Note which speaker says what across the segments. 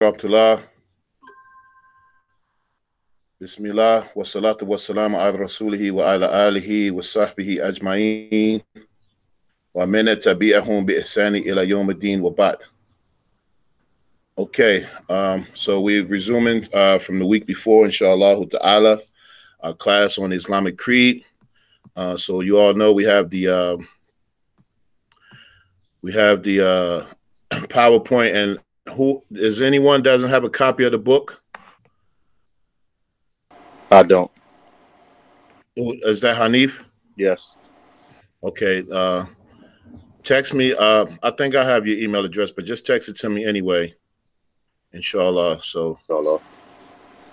Speaker 1: rahmatullah. Bismillah wa salatu wa salam ala rasulihi wa ala alihi wa sahbihi ajma'in wa man tabi'ahum bi ihsani ila yawm ad-din wa ba'd. Okay, so we're resuming from the week before, inshallah ta'ala, our class on the Islamic Creed. So you all know we have the PowerPoint, and who is anyone doesn't have a copy of the book?
Speaker 2: I don't.
Speaker 1: Is that Hanif?
Speaker 2: Yes.
Speaker 1: Okay. Text me. I think I have your email address, but just text it to me anyway. Inshallah. So,
Speaker 2: Inshallah.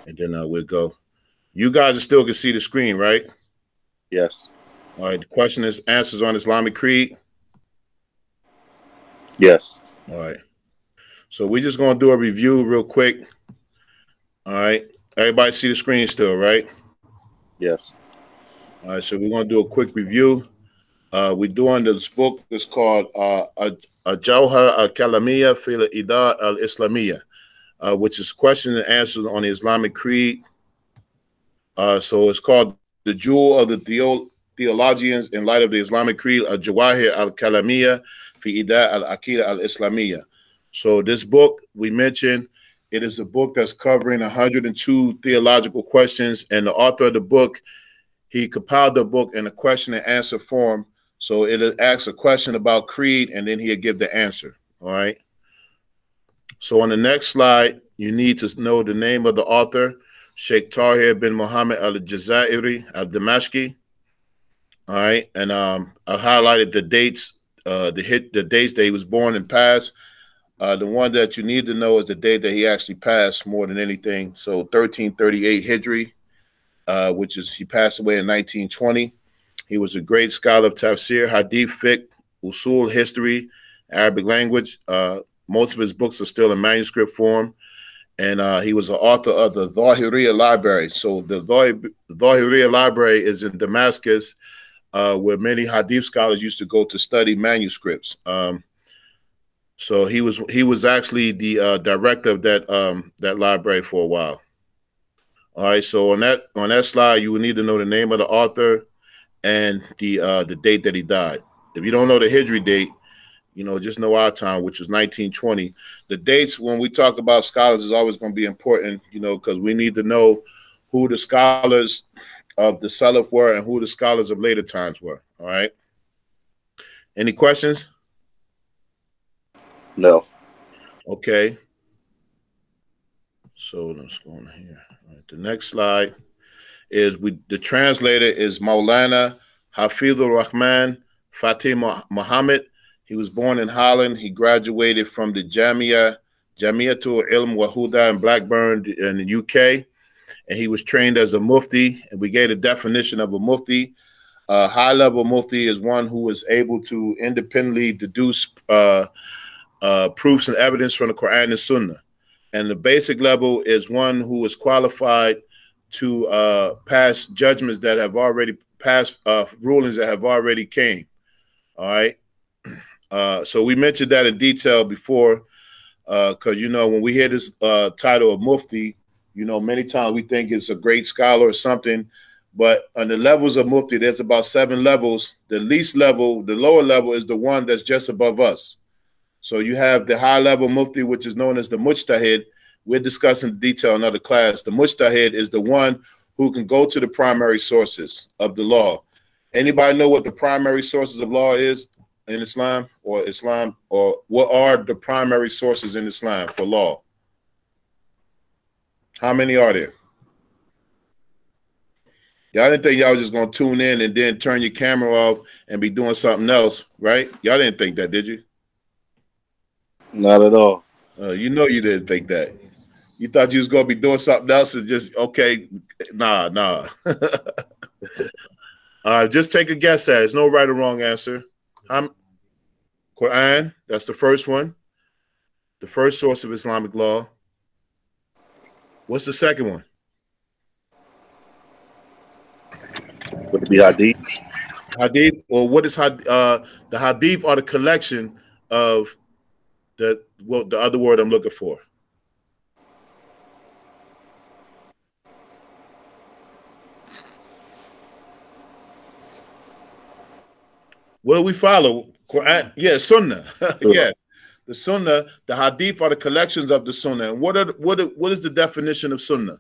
Speaker 1: and then we'll go. You guys still can see the screen, right?
Speaker 2: Yes.
Speaker 1: All right. The question is answers on Islamic Creed.
Speaker 2: Yes.
Speaker 1: All right. So we're just going to do a review real quick. All right. Everybody see the screen still, right?
Speaker 2: Yes.
Speaker 1: All right. So we're going to do a quick review. We're doing this book. It's called Jawahir al-Kalamiyyah Fi Idah al-Islamiyyah, which is question and answers on the Islamic Creed. So it's called The Jewel of the Theologians in Light of the Islamic Creed, Jawahir al-Kalamiyyah Fi Idah al-Aqidah al-Islamiyyah. So this book, we mentioned, it is a book that's covering 102 theological questions, and the author of the book, he compiled the book in a question and answer form. So it asks a question about creed, and then he'll give the answer. All right. So on the next slide, you need to know the name of the author, Sheikh Tahir bin Muhammad al-Jazairi al-Damashqi. All right. And I highlighted the dates, the dates that he was born and passed. The one that you need to know is the date that he actually passed more than anything. So 1338 Hijri, which is he passed away in 1920. He was a great scholar of tafsir, hadith, fiqh, usul, history, Arabic language. Most of his books are still in manuscript form. And he was the author of the Zahiriyya Library. So the Zahiriyya Library is in Damascus, where many hadith scholars used to go to study manuscripts. So he was actually the director of that library for a while. All right. So on that slide, you will need to know the name of the author and the date that he died. If you don't know the Hijri date, just know our time, which was 1920. The dates when we talk about scholars is always going to be important, because we need to know who the scholars of the Salaf were and who the scholars of later times were. All right. Any questions?
Speaker 2: No.
Speaker 1: Okay. So let's go on here. All right, the next slide is the translator is Maulana Hafizur Rahman Fatih Muhammad. He was born in Holland. He graduated from the Jamiatul Ilm wa Huda in Blackburn in the UK. And he was trained as a mufti. And we gave a definition of a mufti. A high-level mufti is one who is able to independently deduce proofs and evidence from the Quran and Sunnah. And the basic level is one who is qualified to pass judgments that have already passed, rulings that have already came. All right. So we mentioned that in detail before, because, when we hear this title of Mufti, many times we think it's a great scholar or something. But on the levels of Mufti, there's about 7 levels. The least level, the lower level, is the one that's just above us. So you have the high-level Mufti, which is known as the Mujtahid. We're discussing the detail in another class. The Mujtahid is the one who can go to the primary sources of the law. Anybody know what the primary sources of law is in Islam, or what are the primary sources in Islam for law? How many are there? Y'all didn't think y'all was just going to tune in and then turn your camera off and be doing something else, right? Y'all didn't think that, did you?
Speaker 2: Not at all.
Speaker 1: You didn't think that. You thought you was going to be doing something else and just, okay, nah. Just take a guess at it. There's no right or wrong answer. Quran, that's the first one. The first source of Islamic law. What's the second one?
Speaker 2: Would it be hadith?
Speaker 1: Hadith, or what is the hadith are the collection of the other word I'm looking for. What do we follow? Quran, yeah, Sunnah. Yes, the Sunnah, the Hadith are the collections of the Sunnah. And what is the definition of Sunnah?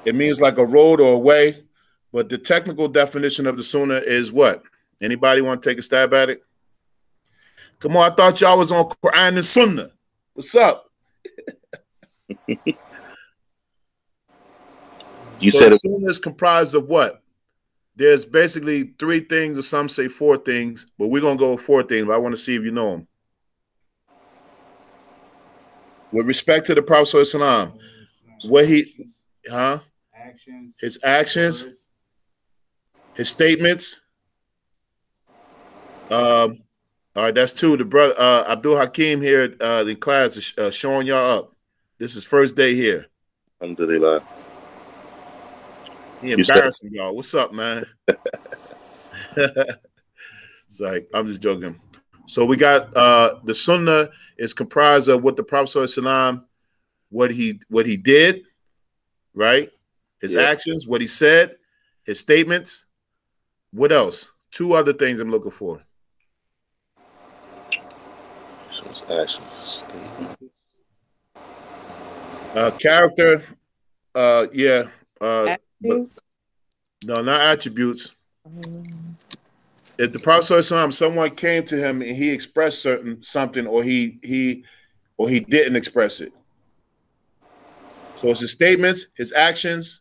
Speaker 1: It means like a road or a way, but the technical definition of the Sunnah is what? Anybody want to take a stab at it? Come on, I thought y'all was on Quran and Sunnah. What's up?
Speaker 2: You
Speaker 1: so
Speaker 2: said
Speaker 1: the Sunnah is comprised of what? There's basically 3 things, or some say 4 things, but we're going to go with 4 things, but I want to see if you know them. With respect to the Prophet ﷺ, what he, his actions, his statements. All right, that's 2. The brother Abdul Hakim here in class is showing y'all up. This is first day here.
Speaker 2: Alhamdulillah.
Speaker 1: He embarrassing y'all. What's up, man? It's like, I'm just joking. So we got the Sunnah is comprised of what the Prophet ﷺ, what he did, right? His actions, what he said, his statements. What else? 2 other things I'm looking for.
Speaker 2: So his actions, statements.
Speaker 1: Character, yeah. But, no, not attributes. If the Prophet ﷺ, someone came to him and he expressed something, or he didn't express it. So it's his statements, his actions,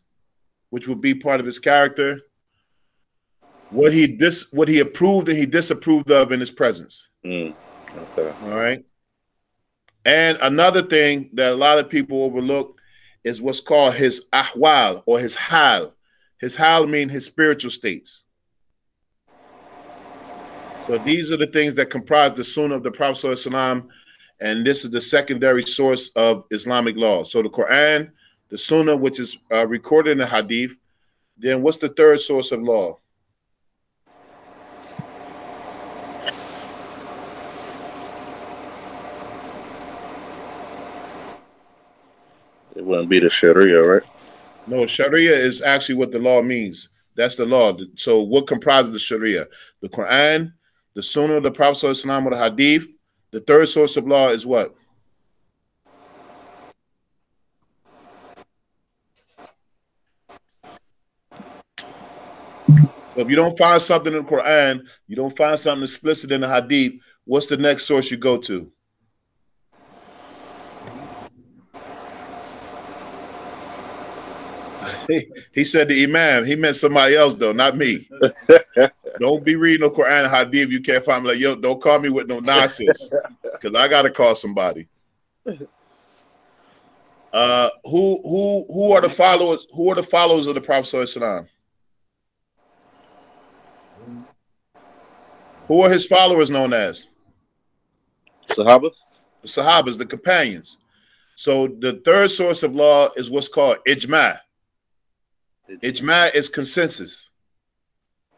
Speaker 1: which would be part of his character, what he approved and he disapproved of in his presence.
Speaker 2: Okay.
Speaker 1: All right. And another thing that a lot of people overlook is what's called his ahwal, or his hal. His hal means his spiritual states. So these are the things that comprise the Sunnah of the Prophet ﷺ, and this is the secondary source of Islamic law. So the Quran, the Sunnah, which is recorded in the Hadith. Then what's the 3rd source of law?
Speaker 2: It wouldn't be the Sharia, right?
Speaker 1: No, Sharia is actually what the law means. That's the law. So what comprises the Sharia? The Quran, the Sunnah of the Prophet ﷺ, or the Hadith. The 3rd source of law is what? So if you don't find something in the Quran, you don't find something explicit in the Hadith, what's the next source you go to? He said the Imam. He meant somebody else, though, not me. Don't be reading the Quran and Hadith. You can't find me. Like, yo, don't call me with no nonsense, because I got to call somebody. Who are the followers? Who are the followers of the Prophet ﷺ? Who are his followers known as?
Speaker 2: Sahabas?
Speaker 1: The Sahabas, the companions. So the 3rd source of law is what's called ijma'. Ijma' is consensus.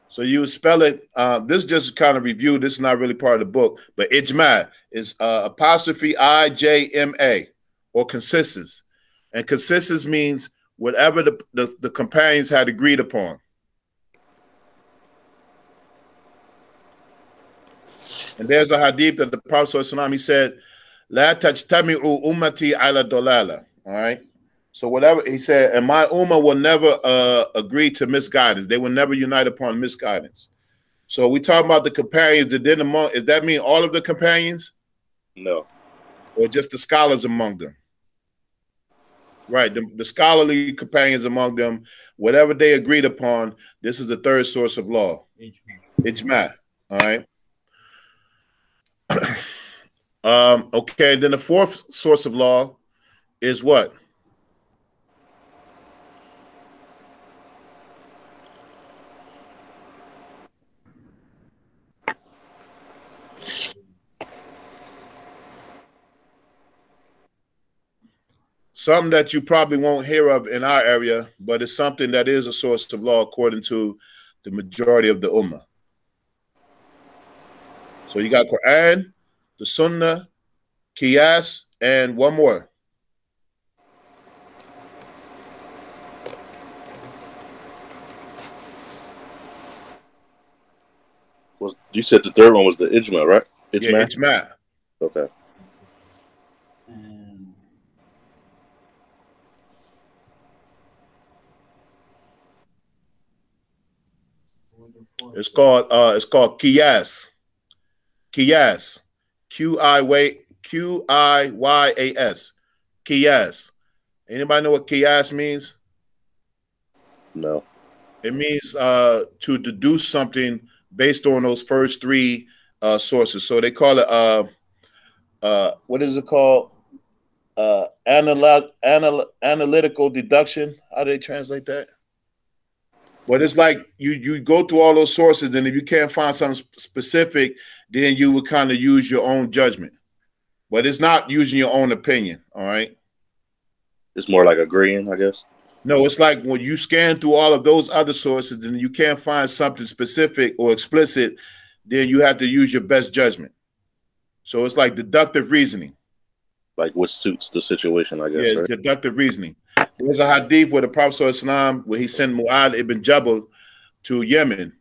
Speaker 1: So you would spell it, this just kind of review, this is not really part of the book, but ijma' is apostrophe IJMA, or consensus. And consensus means whatever the companions had agreed upon. And there's a hadith that the Prophet ﷺ, he said, La tajtami'u ummati ala dolala. All right. So whatever he said, and my ummah will never agree to misguidance. They will never unite upon misguidance. So we talk about the companions that did among. Does that mean all of the companions?
Speaker 2: No.
Speaker 1: Or just the scholars among them? Right. The scholarly companions among them, whatever they agreed upon, this is the 3rd source of law. Ijma'. All right. Okay, then the 4th source of law is what? Something that you probably won't hear of in our area, but it's something that is a source of law according to the majority of the ummah. So you got Quran, the Sunnah, Qiyas, and one more.
Speaker 2: You said the third one was the ijma, right?
Speaker 1: Yeah, ijma.
Speaker 2: Okay.
Speaker 1: It's called qiyas. Qiyas. Qiyas. Qiyas. Anybody know what qiyas means?
Speaker 2: No.
Speaker 1: It means to deduce something based on those first three sources. So they call it what is it called? Analytical deduction. How do they translate that? But it's like you go through all those sources, and if you can't find something specific, then you would kind of use your own judgment. But it's not using your own opinion, all right?
Speaker 2: It's more like agreeing, I guess.
Speaker 1: No, it's like when you scan through all of those other sources and you can't find something specific or explicit, then you have to use your best judgment. So it's like deductive reasoning.
Speaker 2: Like what suits the situation, I guess.
Speaker 1: Yeah, it's
Speaker 2: right?
Speaker 1: deductive reasoning. There's a hadith where the Prophet ﷺ, where he sent Mu'adh ibn Jabal to Yemen.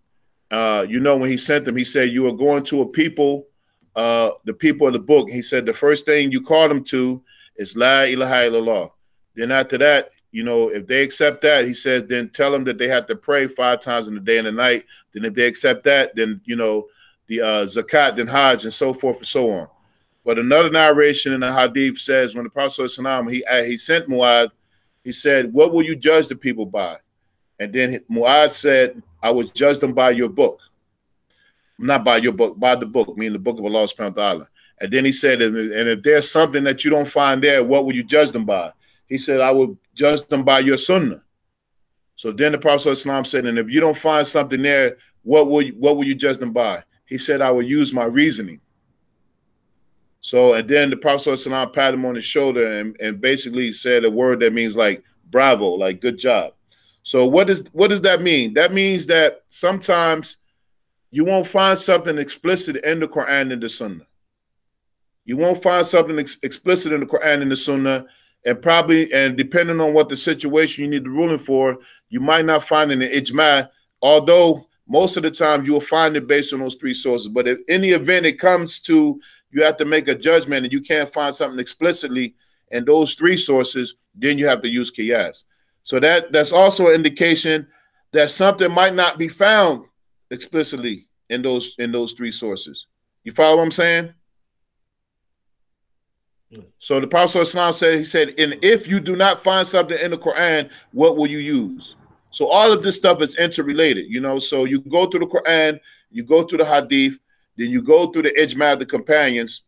Speaker 1: When he sent them, he said, you are going to a people, the people of the book. He said, the first thing you call them to is La ilaha illallah. Then after that, if they accept that, he says, then tell them that they have to pray 5 times in the day and the night. Then if they accept that, then, the zakat, then hajj, and so forth and so on. But another narration in the hadith says when the Prophet ﷺ, he sent Mu'adh, he said, what will you judge the people by? And then Mu'adh said, I will judge them by your book. Not by your book, by the book, meaning the book of Allah subhanahu wa ta'ala. And then he said, and if there's something that you don't find there, what will you judge them by? He said, I will judge them by your sunnah. So then the Prophet ﷺ said, and if you don't find something there, what will you judge them by? He said, I will use my reasoning. So, and then the Prophet ﷺ patted him on his shoulder and basically said a word that means like bravo, like good job. So what does that mean? That means that sometimes you won't find something explicit in the Quran and the Sunnah. You won't find something explicit in the Quran and the Sunnah, and depending on what the situation you need the ruling for, you might not find it in the ijma, although most of the time you will find it based on those 3 sources. But if any event it comes to, you have to make a judgment and you can't find something explicitly in those 3 sources, then you have to use qiyas. So that's also an indication that something might not be found explicitly in those 3 sources. You follow what I'm saying? So the Prophet ﷺ said, and if you do not find something in the Quran, what will you use? So all of this stuff is interrelated, So you go through the Quran, you go through the hadith, then you go through the ijma of the companions,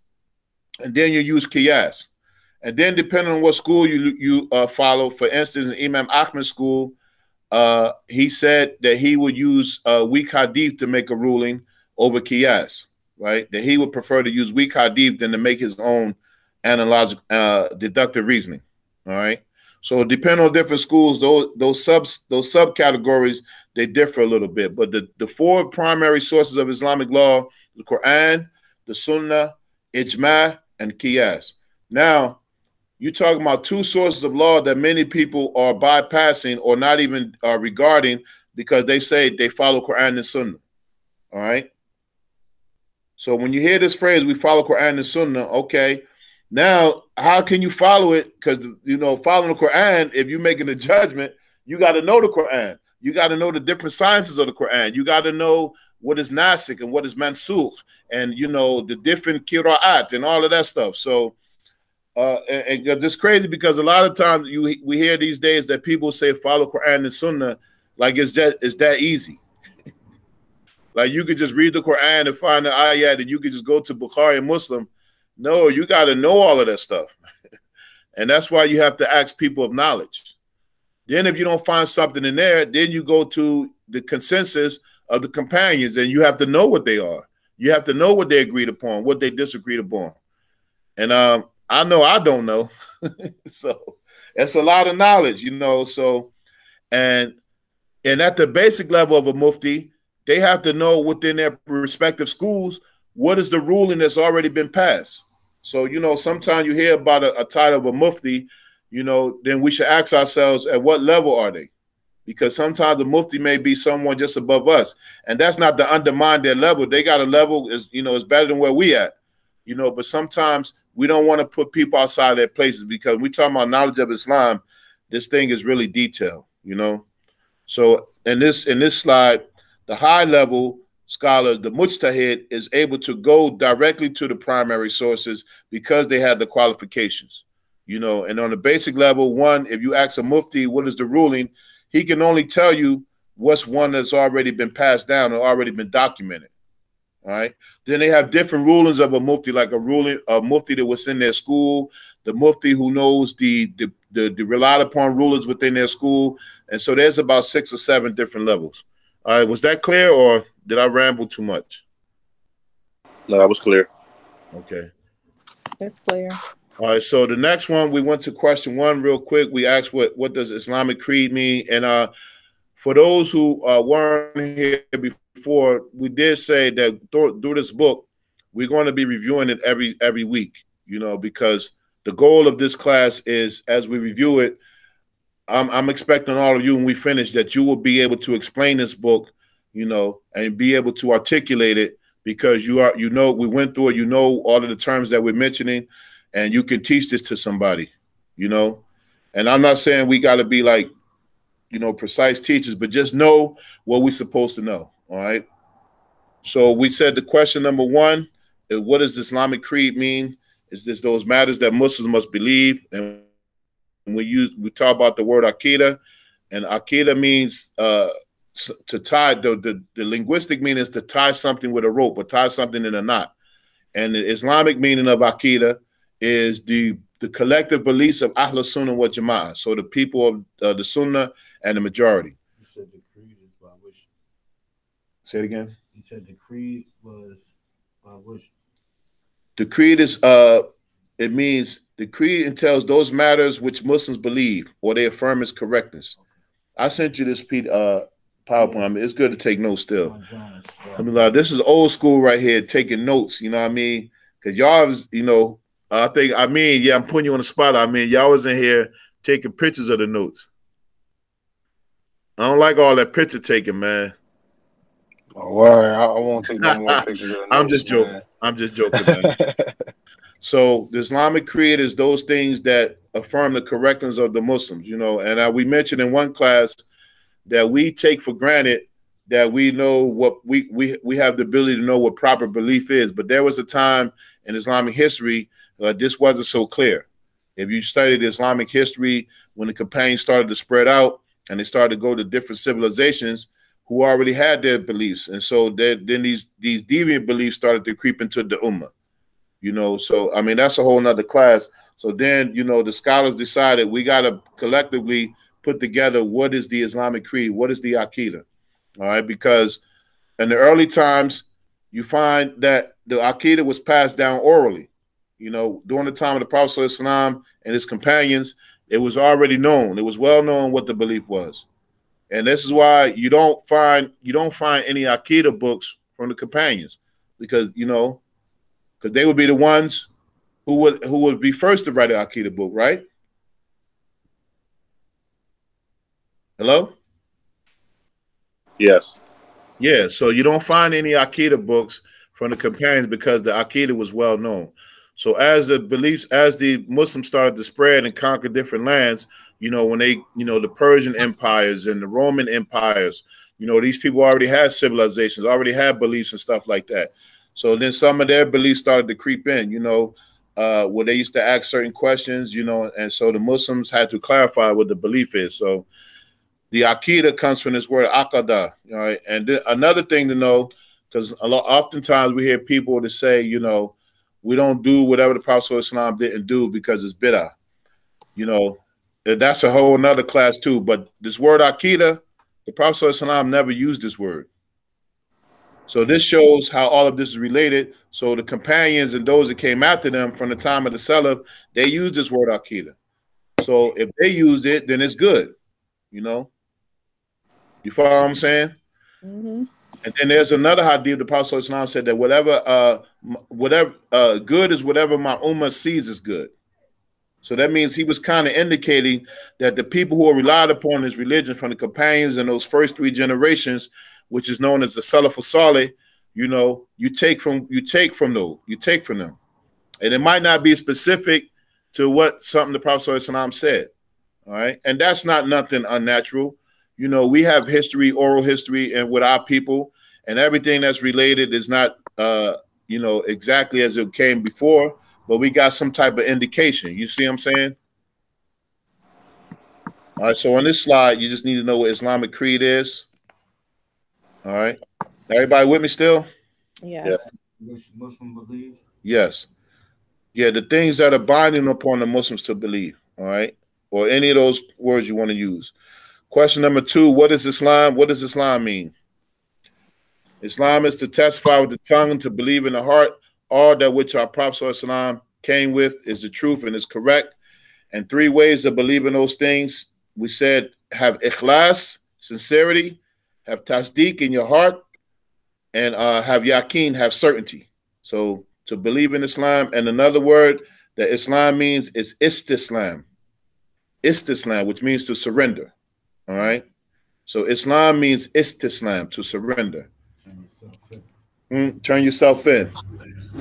Speaker 1: and then you use qiyas. And then depending on what school you follow, for instance, in Imam Ahmad's school, he said that he would use weak hadith to make a ruling over qiyas, right? That he would prefer to use weak hadith than to make his own analogical deductive reasoning. All right. So depending on different schools, those subcategories, they differ a little bit. But the 4 primary sources of Islamic law: the Quran, the Sunnah, ijma, and qiyas. Now, you're talking about 2 sources of law that many people are bypassing or not even regarding because they say they follow Quran and Sunnah. All right. So when you hear this phrase, we follow Quran and Sunnah, okay. Now, how can you follow it? Because, following the Quran, if you're making a judgment, you got to know the Quran. You got to know the different sciences of the Quran. You got to know what is nasik and what is mansukh and, the different qira'at and all of that stuff. So, and it's crazy because a lot of times we hear these days that people say follow Quran and Sunnah like it's that easy. Like you could just read the Quran and find the ayat and you could just go to Bukhari and Muslim. No, you got to know all of that stuff. And that's why you have to ask people of knowledge. Then if you don't find something in there, then you go to the consensus of the companions and you have to know what they are. You have to know what they agreed upon, what they disagreed upon. And I know I don't know. So that's a lot of knowledge, So, and at the basic level of a mufti, they have to know within their respective schools what is the ruling that's already been passed. So, sometimes you hear about a title of a mufti, then we should ask ourselves, at what level are they? because sometimes the mufti may be someone just above us, and that's not to undermine their level. They got a level is is better than where we at, but sometimes we don't want to put people outside their places, because we talk about knowledge of Islam. This thing is really detailed, So in this slide, the high level scholar, the mujtahid, is able to go directly to the primary sources because they have the qualifications, And on the basic level, one, if you ask a mufti what is the ruling, he can only tell you what's one that's already been passed down or already been documented. All right. Then they have different rulings of a mufti, like a mufti that was in their school, the mufti who knows the relied upon rulers within their school. And so there's about 6 or 7 different levels. All right. Was that clear, or did I ramble too much?
Speaker 2: No, that was clear.
Speaker 1: Okay.
Speaker 3: That's clear.
Speaker 1: All right. So the next one, we went to question 1 real quick. We asked what does Islamic Creed mean? And for those who weren't here before, we did say that through this book, we're going to be reviewing it every week, because the goal of this class is, as we review it, I'm expecting all of you, when we finish, that you will be able to explain this book, and be able to articulate it, because we went through it, all of the terms that we're mentioning, and you can teach this to somebody, And I'm not saying we got to be like, precise teachers, but just know what we're supposed to know. All right. So we said the question number 1 is, what does Islamic Creed mean? Is this those matters that Muslims must believe? And we talk about the word Aqidah, and Aqidah means to tie. The linguistic meaning is to tie something with a rope, or tie something in a knot. And the Islamic meaning of Aqidah is the collective beliefs of Ahl Sunnah wa Jama'ah. So the people of the Sunnah and the majority.
Speaker 4: You said the creed is by which?
Speaker 1: Say it again.
Speaker 4: You said the creed was by which?
Speaker 1: The creed is it means the creed entails those matters which Muslims believe or they affirm as correctness. Okay. I sent you this PowerPoint. It's good to take notes still. I mean, this is old school right here, taking notes. You know what I mean? Because y'all was, I'm putting you on the spot. Y'all was in here taking pictures of the notes. I don't like all that picture taking, man.
Speaker 5: Don't worry, I won't take no more pictures of the notes.
Speaker 1: I'm just joking. Man. I'm just joking, man. So the Islamic Creed is those things that affirm the correctness of the Muslims, And we mentioned in one class that we take for granted that we know what we have the ability to know what proper belief is. But there was a time in Islamic history this wasn't so clear. If you study the Islamic history, when the companions started to spread out and they started to go to different civilizations who already had their beliefs, and so then these deviant beliefs started to creep into the ummah. So that's a whole nother class. So then the scholars decided we got to collectively put together what is the Islamic Creed, what is the Aqidah, all right? Because in the early times, you find that the Aqidah was passed down orally. During the time of the Prophet ﷺ and his companions, it was already known. It was well known what the belief was, and this is why you don't find any Aqidah books from the companions, because because they would be the ones who would be first to write an Aqidah book, right? Hello?
Speaker 2: Yes.
Speaker 1: Yeah, so you don't find any Aqidah books from the companions because the Aqidah was well known. So as the Muslims started to spread and conquer different lands, when they, the Persian empires and the Roman empires, these people already had civilizations, already had beliefs and stuff like that. So then some of their beliefs started to creep in, where they used to ask certain questions, and so the Muslims had to clarify what the belief is. So the Aqidah comes from this word Aqadah, all right? And another thing to know, because oftentimes we hear people to say, we don't do whatever the Prophet ﷺ didn't do because it's bid'ah. That's a whole nother class too. But this word Aqidah, the Prophet ﷺ never used this word. So this shows how all of this is related. So the companions and those that came after them from the time of the Salaf, they used this word Aqidah. So if they used it, then it's good. You follow what I'm saying?
Speaker 3: Mm-hmm.
Speaker 1: And then there's another hadith. The Prophet ﷺ said that whatever good is whatever my ummah sees is good. So that means he was kind of indicating that the people who relied upon his religion from the companions in those first 3 generations, which is known as the Salaf Salih, you know, you take from them. And it might not be specific to what something the Prophet ﷺ said. All right. And that's not nothing unnatural. You know, we have history, oral history, and with our people, and everything that's related is not you know, exactly as it came before, but we got some type of indication. You see what I'm saying? All right, so on this slide, you just need to know what Islamic Creed is. All right. Everybody with me still?
Speaker 3: Yes.
Speaker 4: Which Muslim believe?
Speaker 1: Yes. Yeah, the things that are binding upon the Muslims to believe, all right? Or any of those words you want to use. Question number 2, what is Islam? What does Islam mean? Islam is to testify with the tongue and to believe in the heart all that which our Prophet ﷺ came with is the truth and is correct. And 3 ways of believing those things, we said, have ikhlas, sincerity, have tasdeeq in your heart, and have yaqeen, have certainty. So to believe in Islam, and another word that Islam means is istislam. Istislam, which means to surrender. All right. So Islam means istislam, to surrender.
Speaker 4: Turn yourself in.
Speaker 1: Turn yourself in.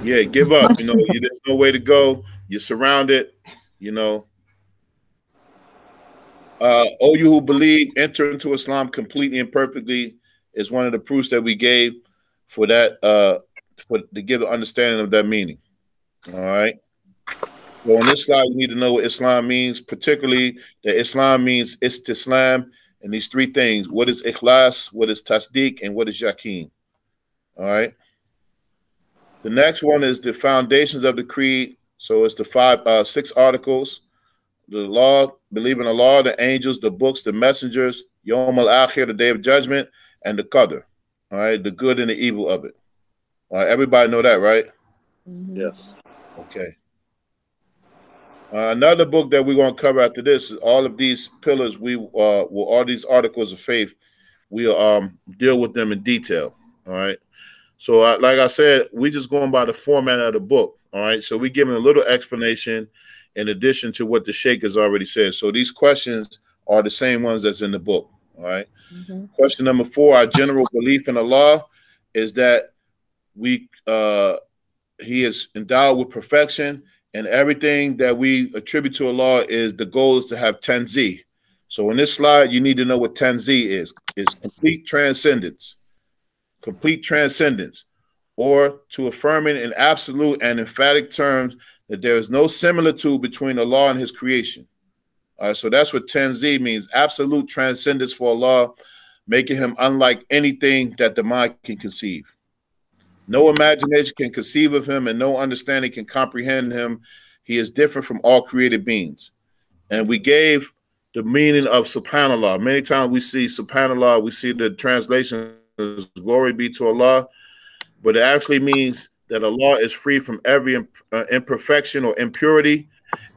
Speaker 1: Yeah, give up. You know, there's no way to go. You're surrounded. You know. O you who believe, enter into Islam completely and perfectly is one of the proofs that we gave for that, to give an understanding of that meaning. All right. So on this slide, you need to know what Islam means, particularly that Islam means istislam, and these 3 things. What is ikhlas, what is tasdeeq, and what is yaqeen? All right. The next one is the foundations of the creed. So it's the 6 articles. The law, believe in the law, the angels, the books, the messengers, Yawm al-Akhir, the day of judgment, and the qadr. All right, the good and the evil of it. All right, everybody know that, right?
Speaker 2: Yes.
Speaker 1: Okay. Another book that we're going to cover after this is all of these pillars. All these articles of faith, we'll deal with them in detail. All right. So, like I said, we just going by the format of the book. All right. So we giving a little explanation in addition to what the Sheikh has already said. So these questions are the same ones that's in the book. All right. Question number 4, our general belief in Allah is that He is endowed with perfection, and everything that we attribute to Allah the goal is to have tanzih. So in this slide, you need to know what tanzih is. It's complete transcendence. Complete transcendence, or to affirming in absolute and emphatic terms that there is no similitude between Allah and His creation. All right, so that's what tanzih means, absolute transcendence for Allah, making Him unlike anything that the mind can conceive. No imagination can conceive of Him, and no understanding can comprehend Him. He is different from all created beings. And we gave the meaning of subhanallah. Many times we see subhanallah, we see the translation as glory be to Allah, but it actually means that Allah is free from every imperfection or impurity,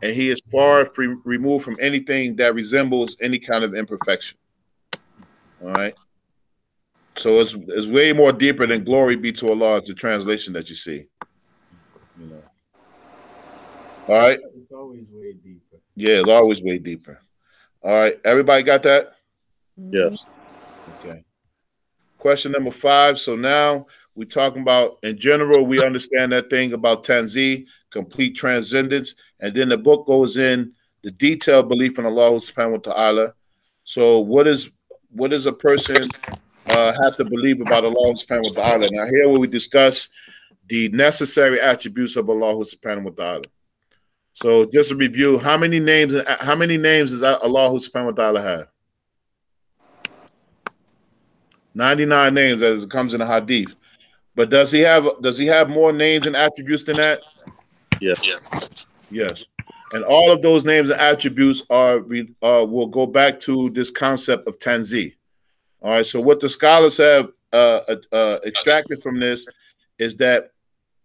Speaker 1: and He is far removed from anything that resembles any kind of imperfection. All right. So it's way more deeper than glory be to Allah, is the translation that you see. You know. All right.
Speaker 4: It's always way deeper.
Speaker 1: Yeah, it's always way deeper. All right. Everybody got that?
Speaker 2: Yes.
Speaker 1: Okay. Question number 5. So now we're talking about, in general, we understand that thing about tanzih, complete transcendence, and then the book goes in the detailed belief in Allah subhanahu wa ta'ala. So what does a person have to believe about Allah subhanahu wa ta'ala? Now here where we discuss the necessary attributes of Allah subhanahu wa ta'ala. So just to review, how many names does Allah subhanahu wa ta'ala have? 99 names, as it comes in the hadith. But does he have more names and attributes than that?
Speaker 2: Yes.
Speaker 1: Yes. And all of those names and attributes will go back to this concept of tanzih. All right. So what the scholars have extracted from this is that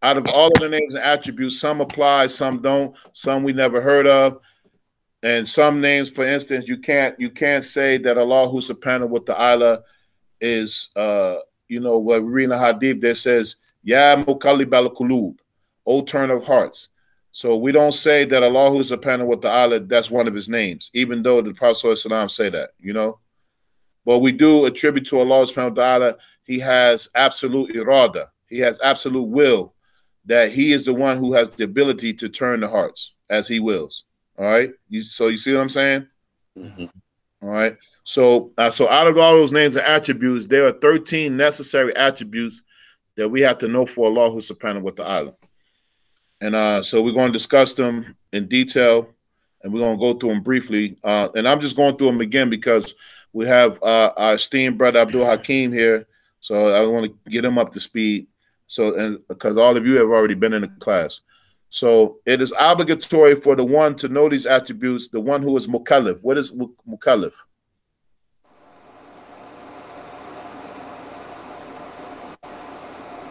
Speaker 1: out of all of the names and attributes, some apply, some don't, some we never heard of, and some names, for instance, you can't say that Allah subhanahu wa ta'ala is what we read in the hadith that says, Ya muqallib al-qulub, O turn of hearts. So we don't say that Allah subhanahu wa ta'ala, that's one of his names, even though the Prophet ﷺ say that, you know. But we do attribute to Allah subhanahu wa ta'ala, he has absolute irada. He has absolute will, that he is the one who has the ability to turn the hearts as he wills. All right. So you see what I'm saying?
Speaker 2: Mm-hmm.
Speaker 1: All right. So out of all those names and attributes, there are 13 necessary attributes that we have to know for Allah subhanahu wa ta'ala. And so we're going to discuss them in detail, and we're going to go through them briefly. And I'm just going through them again because we have our esteemed brother Abdul Hakim here. So I want to get him up to speed. So, and because all of you have already been in the class. So it is obligatory for the one to know these attributes, the one who is mukallaf. What is mukallaf?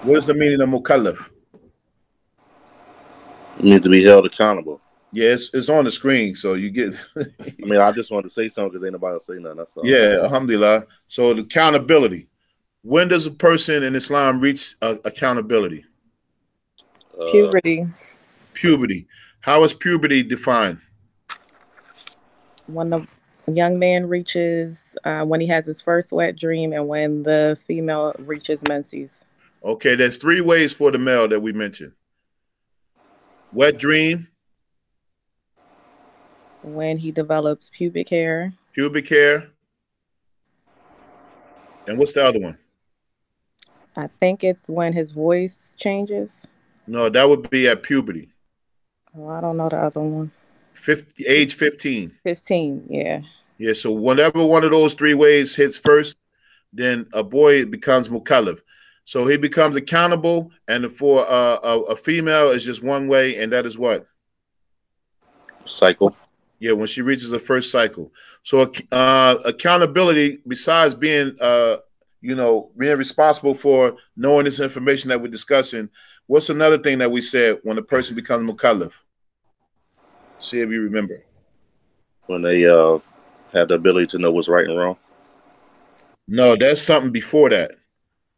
Speaker 1: What is the meaning of mukallaf?
Speaker 2: It means to be held accountable.
Speaker 1: Yeah, it's on the screen, so you get.
Speaker 2: I mean, I just wanted to say something because ain't nobody else say nothing. That's all.
Speaker 1: Yeah, alhamdulillah. So the accountability. When does a person in Islam reach accountability?
Speaker 3: Puberty.
Speaker 1: Puberty. How is puberty defined?
Speaker 3: When the young man reaches, when he has his first wet dream, and when the female reaches menses.
Speaker 1: Okay, there's 3 ways for the male that we mentioned. Wet dream.
Speaker 3: When he develops pubic hair.
Speaker 1: Pubic hair. And what's the other one?
Speaker 3: I think it's when his voice changes.
Speaker 1: No, that would be at puberty.
Speaker 3: Oh, I don't know the other one.
Speaker 1: Age 15.
Speaker 3: 15, yeah.
Speaker 1: Yeah, so whenever one of those 3 ways hits first, then a boy becomes mukallaf. So he becomes accountable, and for a female is just one way, and that is what?
Speaker 2: Cycle.
Speaker 1: Yeah, when she reaches her first cycle. So accountability, besides being, being responsible for knowing this information that we're discussing, what's another thing that we said when a person becomes mukallaf? See if you remember.
Speaker 2: When they have the ability to know what's right and wrong.
Speaker 1: No, that's something before that.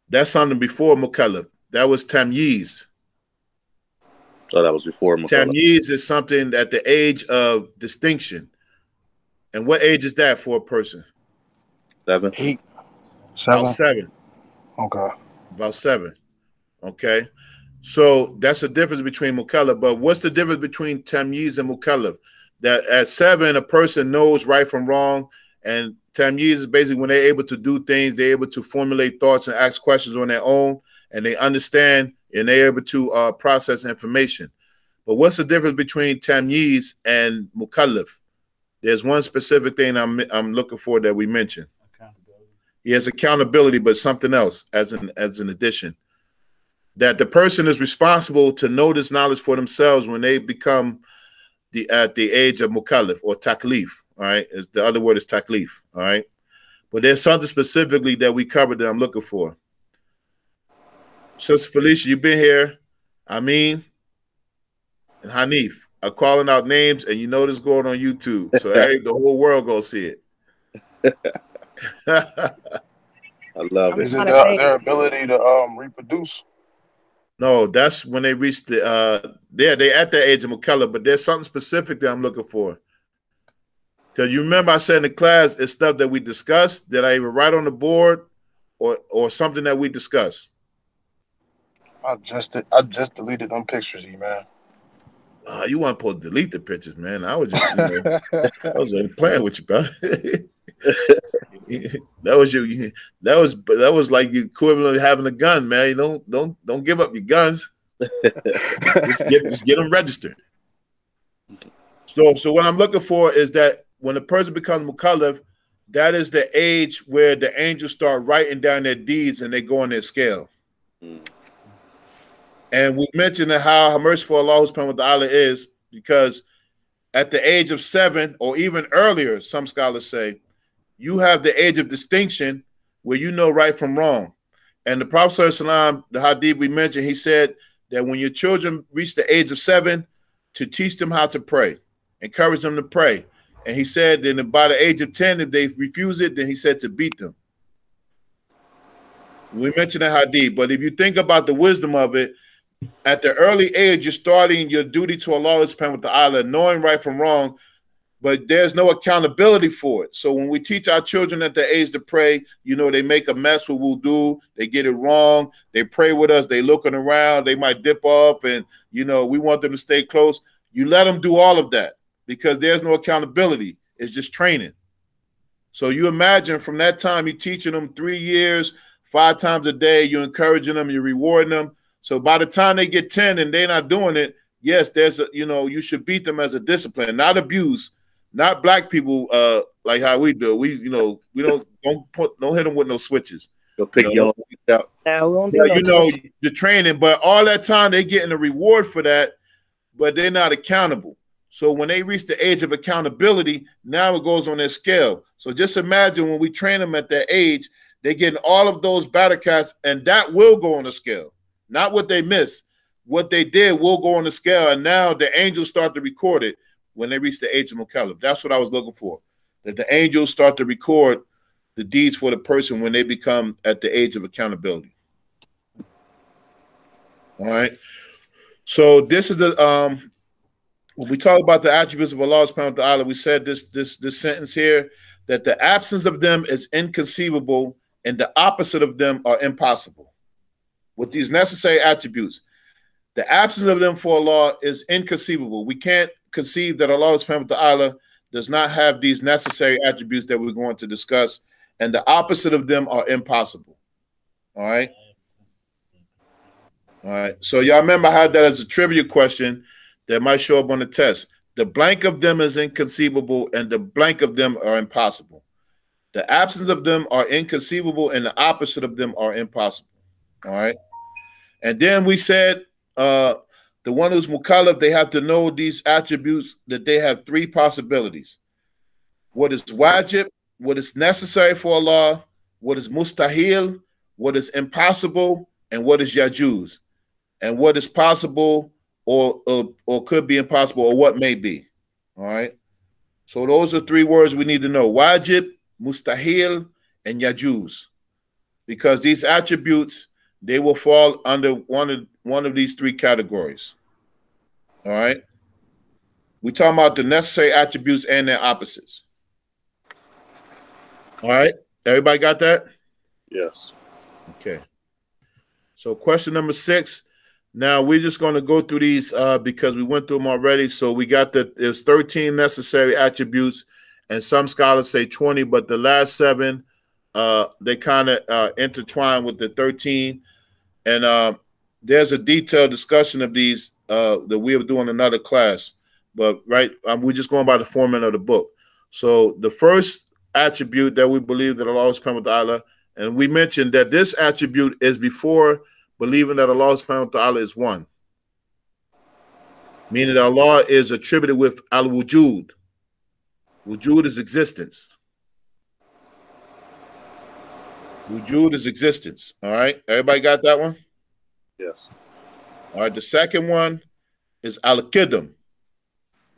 Speaker 1: That's something before mukallaf. That was tamyiz.
Speaker 2: Oh, that was before mukallaf.
Speaker 1: Tamyiz is something at the age of distinction. And what age is that for a person?
Speaker 2: 7.
Speaker 5: 8, 7.
Speaker 1: About 7.
Speaker 5: Okay.
Speaker 1: About 7. Okay. So that's the difference between mukallaf. But what's the difference between tamyiz and mukallaf? That at 7, a person knows right from wrong, and tamyiz is basically when they're able to do things, they're able to formulate thoughts and ask questions on their own, and they understand, and they're able to process information. But what's the difference between tamyiz and mukallaf? There's one specific thing I'm looking for that we mentioned. Accountability. Yes, accountability, but something else as an addition. That the person is responsible to know this knowledge for themselves when they become at the age of mukallaf or taklif. All right, the other word is taklif. All right, but there's something specifically that we covered that I'm looking for. Sister Felicia, you've been here. Amin and Hanif are calling out names, and you know this going on YouTube, so the whole world gonna see it.
Speaker 2: I love it.
Speaker 5: Is it their ability to reproduce?
Speaker 1: No, that's when they reach the they're at that age of mukallaf, but there's something specific that I'm looking for. Because you remember I said in the class, it's stuff that we discussed that I either write on the board or something that we discussed.
Speaker 5: I just deleted them pictures, man.
Speaker 1: You weren't supposed to delete the pictures, man. I was just, I was playing with you, bro. That was like the equivalent of having a gun, man. You don't give up your guns. just get them registered. So what I'm looking for is that when a person becomes mukallaf, that is the age where the angels start writing down their deeds and they go on their scale. And we mentioned how merciful Allah subhanahu wa ta'ala is, because at the age of 7 or even earlier, some scholars say, you have the age of distinction where you know right from wrong. And the Prophet ﷺ, the hadith we mentioned, he said that when your children reach the age of 7, to teach them how to pray, encourage them to pray. And he said that by the age of 10, if they refuse it, then he said to beat them. We mentioned that hadith, but if you think about the wisdom of it, at the early age, you're starting your duty to Allah subhanahu wa ta'ala, knowing right from wrong, but there's no accountability for it. So when we teach our children at the age to pray, you know, they make a mess with wudu, they get it wrong, they pray with us, they looking around, they might dip off, and, you know, we want them to stay close. You let them do all of that because there's no accountability. It's just training. So you imagine from that time, you're teaching them 3 years, 5 times a day, you're encouraging them, you're rewarding them. So by the time they get 10 and they're not doing it, yes, there's a, you know, you should beat them as a discipline, not abuse, not black people like how we do. We, you know, we don't hit them with no switches.
Speaker 2: Go pick your own out.
Speaker 3: No, we won't do
Speaker 1: Yeah,
Speaker 3: no
Speaker 1: you know, the training, but all that time they're getting a reward for that, but they're not accountable. So when they reach the age of accountability, now it goes on their scale. So just imagine when we train them at that age, they're getting all of those barakats, and that will go on the scale. Not what they missed. What they did will go on the scale, and now the angels start to record it when they reach the age of Mukallaf. That's what I was looking for, that the angels start to record the deeds for the person when they become at the age of accountability. All right. So this is the when we talk about the attributes of Allah subhanahu wa ta'ala, we said this sentence here, that the absence of them is inconceivable and the opposite of them are impossible. With these necessary attributes, the absence of them for Allah is inconceivable. We can't conceive that Allah subhanahu wa ta'ala does not have these necessary attributes that we're going to discuss, and the opposite of them are impossible. All right. All right. So y'all remember I had that as a trivia question that might show up on the test. The blank of them is inconceivable and the blank of them are impossible. The absence of them are inconceivable and the opposite of them are impossible. All right. And then we said the one who's mukallaf, they have to know these attributes, that they have 3 possibilities. What is wajib, what is necessary for Allah, what is mustahil, what is impossible, and what is yajuz, and what is possible or could be impossible, or what may be. All right. So those are 3 words we need to know: wajib, mustahil, and yajuz. Because these attributes, they will fall under one of these 3 categories. All right. We're talking about the necessary attributes and their opposites. All right. Everybody got that?
Speaker 2: Yes.
Speaker 1: Okay. So question number 6. Now we're just going to go through these because we went through them already. So we got that there's 13 necessary attributes, and some scholars say 20, but the last 7, they kind of intertwine with the 13. And there's a detailed discussion of these that we'll do in another class. But we're just going by the format of the book. So the first attribute that we believe that Allah subhanahu wa ta'ala, and we mentioned that this attribute is before believing that Allah subhanahu wa ta'ala is one. Meaning that Allah is attributed with al-wujud. Wujud is existence. Wujud is existence. All right. Everybody got that one?
Speaker 2: Yes.
Speaker 1: All right. The second one is al-Qidam,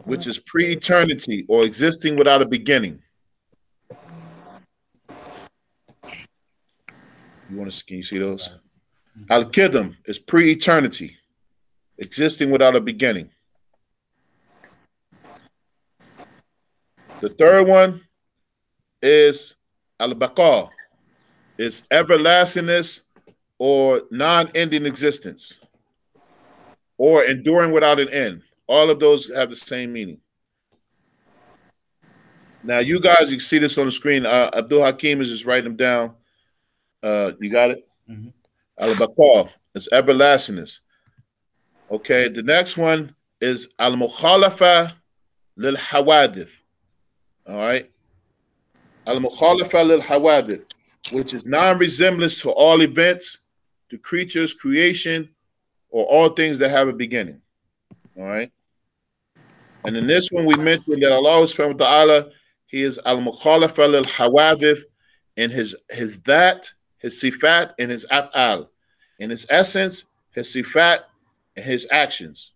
Speaker 1: which is pre-eternity or existing without a beginning. Can you see those? Al-Qidam is pre-eternity, existing without a beginning. The third one is al-Baqa. It's everlastingness or non-ending existence, or enduring without an end. All of those have the same meaning. Now, you guys, you can see this on the screen. Abdul Hakim is just writing them down. You got it? Mm-hmm. Al-Baqa, it's everlastingness. Okay, the next one is al-Mukhalafa lil-Hawadith. All right? Al-Mukhalafa lil-Hawadith, which is non-resemblance to all events, to creatures, creation, or all things that have a beginning. All right? And in this one, we mentioned that Allah subhanahu wa ta'ala, He is al-Mukhalafa lil-Hawadith in his that, his sifat, and his af'al. In his essence, his sifat, and his actions.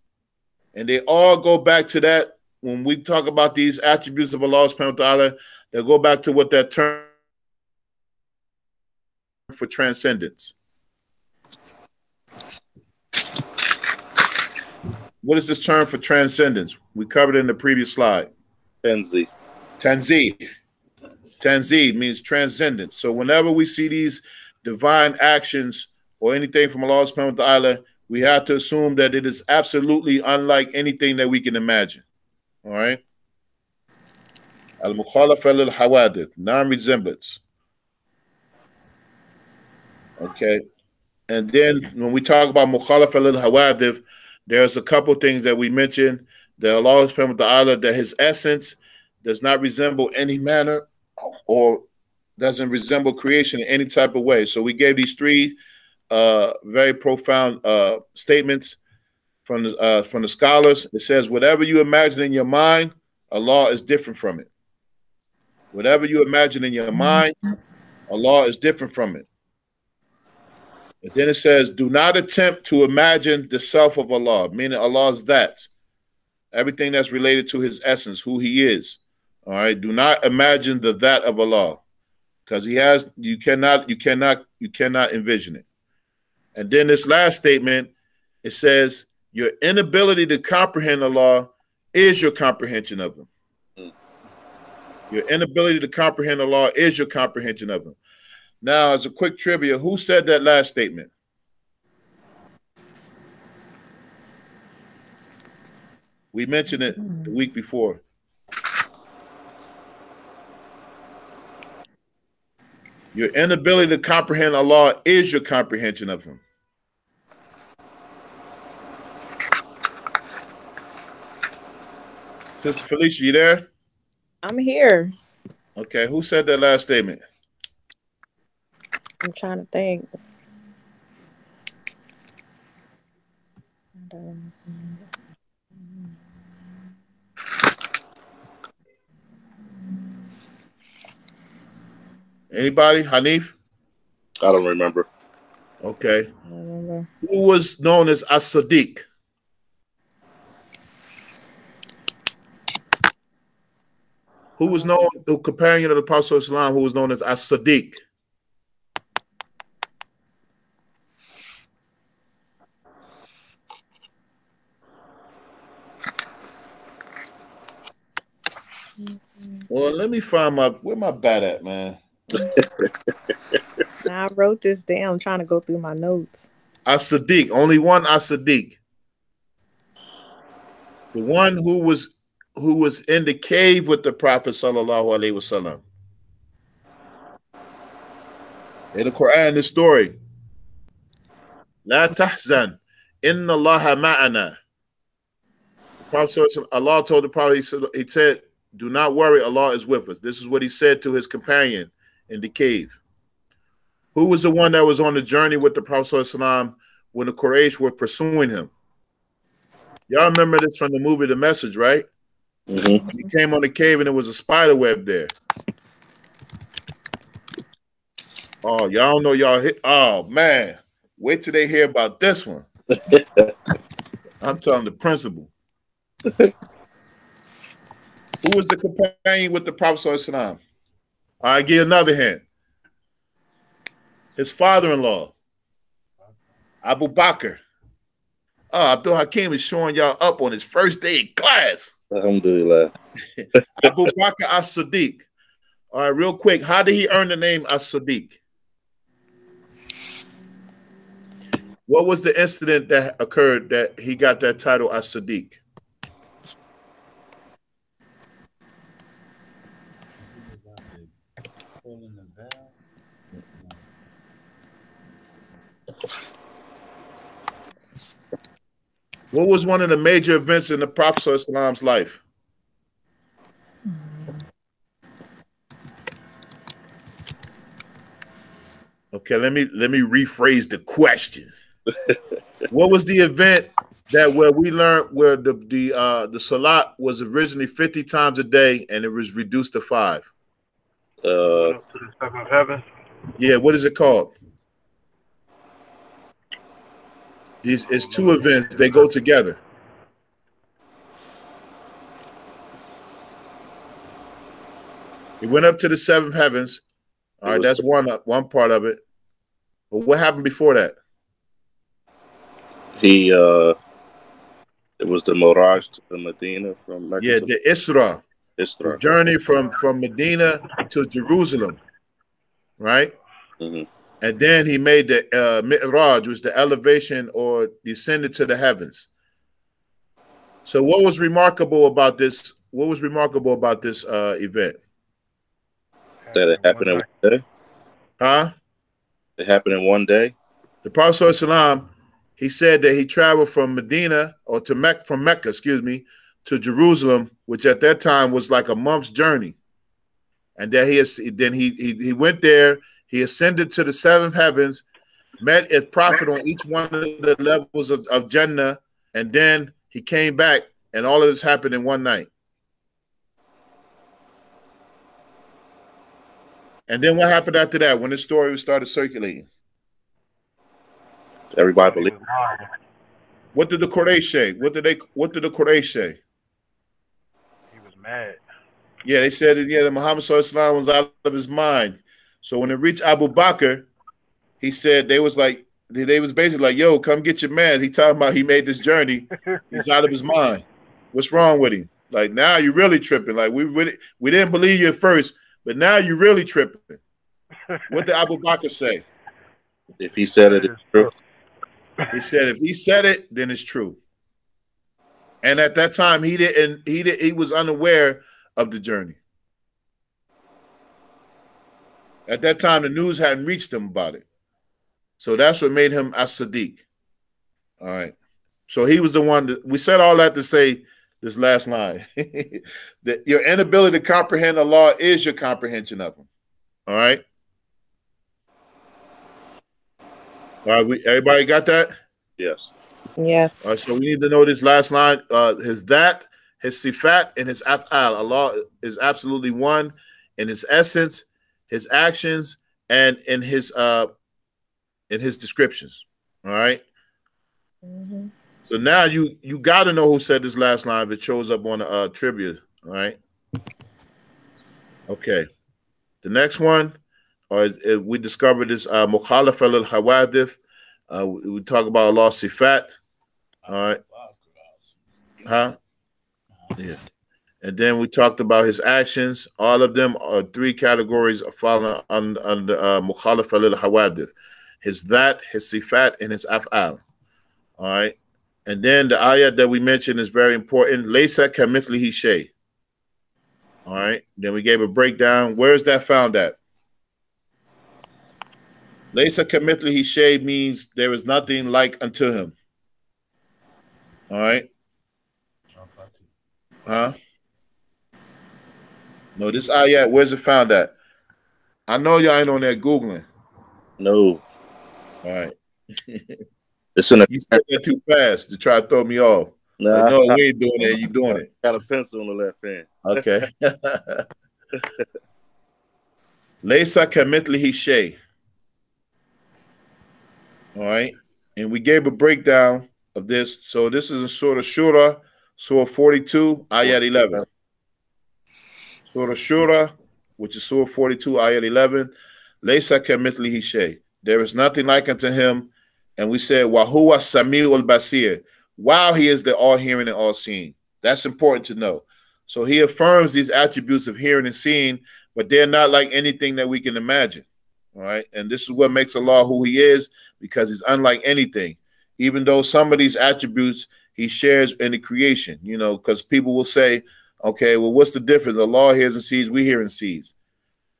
Speaker 1: And they all go back to that. When we talk about these attributes of Allah subhanahu wa ta'ala, they go back to what that term for transcendence. What is this term for transcendence? We covered it in the previous slide.
Speaker 2: Tenzi.
Speaker 1: Tanzi. Tanzi means transcendence. So whenever we see these divine actions or anything from Allah subhanahu wa ta'ala, we have to assume that it is absolutely unlike anything that we can imagine. All right? Al-Mukhalafa lil-Hawadith, non-resemblance. Okay. And then when we talk about Mukhalafa lil-Hawadith, there's a couple things that we mentioned, that Allah subhanahu wa ta'ala, that his essence does not resemble any manner or doesn't resemble creation in any type of way. So we gave these three very profound statements from the scholars. It says, whatever you imagine in your mind, Allah is different from it. Whatever you imagine in your mind, Allah is different from it. And then it says, do not attempt to imagine the self of Allah, meaning Allah's that. Everything that's related to his essence, who he is. All right. Do not imagine the that of Allah. Because he has, you cannot envision it. And then this last statement, it says, your inability to comprehend Allah is your comprehension of him. Your inability to comprehend Allah is your comprehension of him. Now, as a quick trivia, who said that last statement? We mentioned it the week before. Your inability to comprehend Allah is your comprehension of him. Sister Felicia, you there?
Speaker 3: I'm here.
Speaker 1: Okay, who said that last statement?
Speaker 3: I'm trying to think.
Speaker 1: Anybody? Hanif?
Speaker 2: I don't remember.
Speaker 1: Okay.
Speaker 3: I don't remember.
Speaker 1: Who was known as As-Sadiq? Who was known, the companion of the Prophet of Islam, who was known as As-Sadiq? Well, let me find where my bat at, man.
Speaker 3: Now I wrote this down. I'm trying to go through my notes.
Speaker 1: As-Sadiq, only one As-Sadiq. The one who was in the cave with the Prophet sallallahu alaihi wasallam. In the Quran, the story. La tahzan, inna Allaha ma'ana. The Prophet, Allah told the Prophet, he said, do not worry, Allah is with us. This is what he said to his companion in the cave. Who was the one that was on the journey with the Prophet ﷺ when the Quraysh were pursuing him? Y'all remember this from the movie The Message, right?
Speaker 2: Mm-hmm.
Speaker 1: He came on the cave and there was a spider web there. Oh, y'all know y'all hit. Oh, man. Wait till they hear about this one. I'm telling the principal. Who was the companion with the Prophet ﷺ? I give another hint. His father-in-law, Abu Bakr. Oh, Abdul Hakim is showing y'all up on his first day in class.
Speaker 2: Alhamdulillah.
Speaker 1: Abu Bakr as-Siddiq. All right, real quick. How did he earn the name as-Siddiq? What was the incident that occurred that he got that title as-Siddiq? What was one of the major events in the Prophet ﷺ's life? Okay, let me rephrase the question. What was the event that where we learned where the salat was originally 50 times a day and it was reduced to 5?
Speaker 5: To the seventh heaven.
Speaker 1: Yeah, what is it called? It's two events. They go together. He went up to the seventh heavens. All right, that's one part of it. But what happened before that?
Speaker 2: He It was the Mirage to the Medina from Mecca.
Speaker 1: Yeah, the Isra.
Speaker 2: Isra.
Speaker 1: The journey from Medina to Jerusalem, right?
Speaker 2: Mm-hmm.
Speaker 1: And then he made the Mi'raj, which was the elevation or descended to the heavens. So what was remarkable about this? What was remarkable about this event?
Speaker 2: That it happened in one day?
Speaker 1: Huh?
Speaker 2: It happened in one day?
Speaker 1: The Prophet ﷺ, he said that he traveled from Medina or to Mecca, to Jerusalem, which at that time was like a month's journey. And that he went there, he ascended to the seventh heavens, met a prophet on each one of the levels of Jannah, and then he came back, and all of this happened in one night. And then what happened after that when this story started circulating?
Speaker 2: Everybody believed.
Speaker 1: What did the Quraysh say? What did the Quraysh say?
Speaker 5: He was mad.
Speaker 1: Yeah, they said that Muhammad Sallallahu Alaihi Wasallam was out of his mind. So when it reached Abu Bakr, he said they was basically like, yo, come get your man. He talking about he made this journey. He's out of his mind. What's wrong with him? Like, now you're really tripping. Like, we didn't believe you at first, but now you're really tripping. What did Abu Bakr say?
Speaker 2: If he said it, it's true.
Speaker 1: He said if he said it, then it's true. And at that time, he was unaware of the journey. At that time, the news hadn't reached him about it. So that's what made him as-Siddiq. All right. So he was the one that we said all that to say this last line. That your inability to comprehend the law is your comprehension of him. All right. All right, everybody got that?
Speaker 2: Yes.
Speaker 3: Yes.
Speaker 1: All right, so we need to know this last line. His sifat, and his af'al. Allah is absolutely one in his essence, his actions, and in his descriptions. All right.
Speaker 3: Mm-hmm.
Speaker 1: So now you got to know who said this last line if it shows up on the trivia. All right. Okay. The next one, we discovered this Mukhalaf al-Hawadith. We talk about Allah's sifat. All right. Huh? Yeah. And then we talked about his actions. All of them are three categories of falling under Mukhalaf al-Hawadith. His that, his sifat, and his af'al. All right. And then the ayat that we mentioned is very important. Laysa kamithlihi shay. All right. Then we gave a breakdown. Where is that found at? Laysa kamithlihi shay means there is nothing like unto him. All right. Huh? No, this ayat, where's it found at? I know y'all ain't on there Googling.
Speaker 2: No.
Speaker 1: All right.
Speaker 2: It's in
Speaker 1: You said that too fast to try to throw me off.
Speaker 2: Nah,
Speaker 1: like, no, we ain't doing it. You doing it.
Speaker 2: Got a pencil on the left hand.
Speaker 1: Okay. Laysa kamithlihi shay. All right. And we gave a breakdown of this. So this is a Surah Shura, Surah 42, Ayat 11. Surah Shura, which is Surah 42, Ayat 11. Laysa kamithlihi shay. There is nothing like unto him. And we said, Wahuwa Sami'ul Basir, while he is the all-hearing and all-seeing. That's important to know. So he affirms these attributes of hearing and seeing, but they're not like anything that we can imagine. All right. And this is what makes Allah who he is, because he's unlike anything. Even though some of these attributes he shares in the creation, because people will say, okay, well, what's the difference? Allah hears and sees, we hear and sees.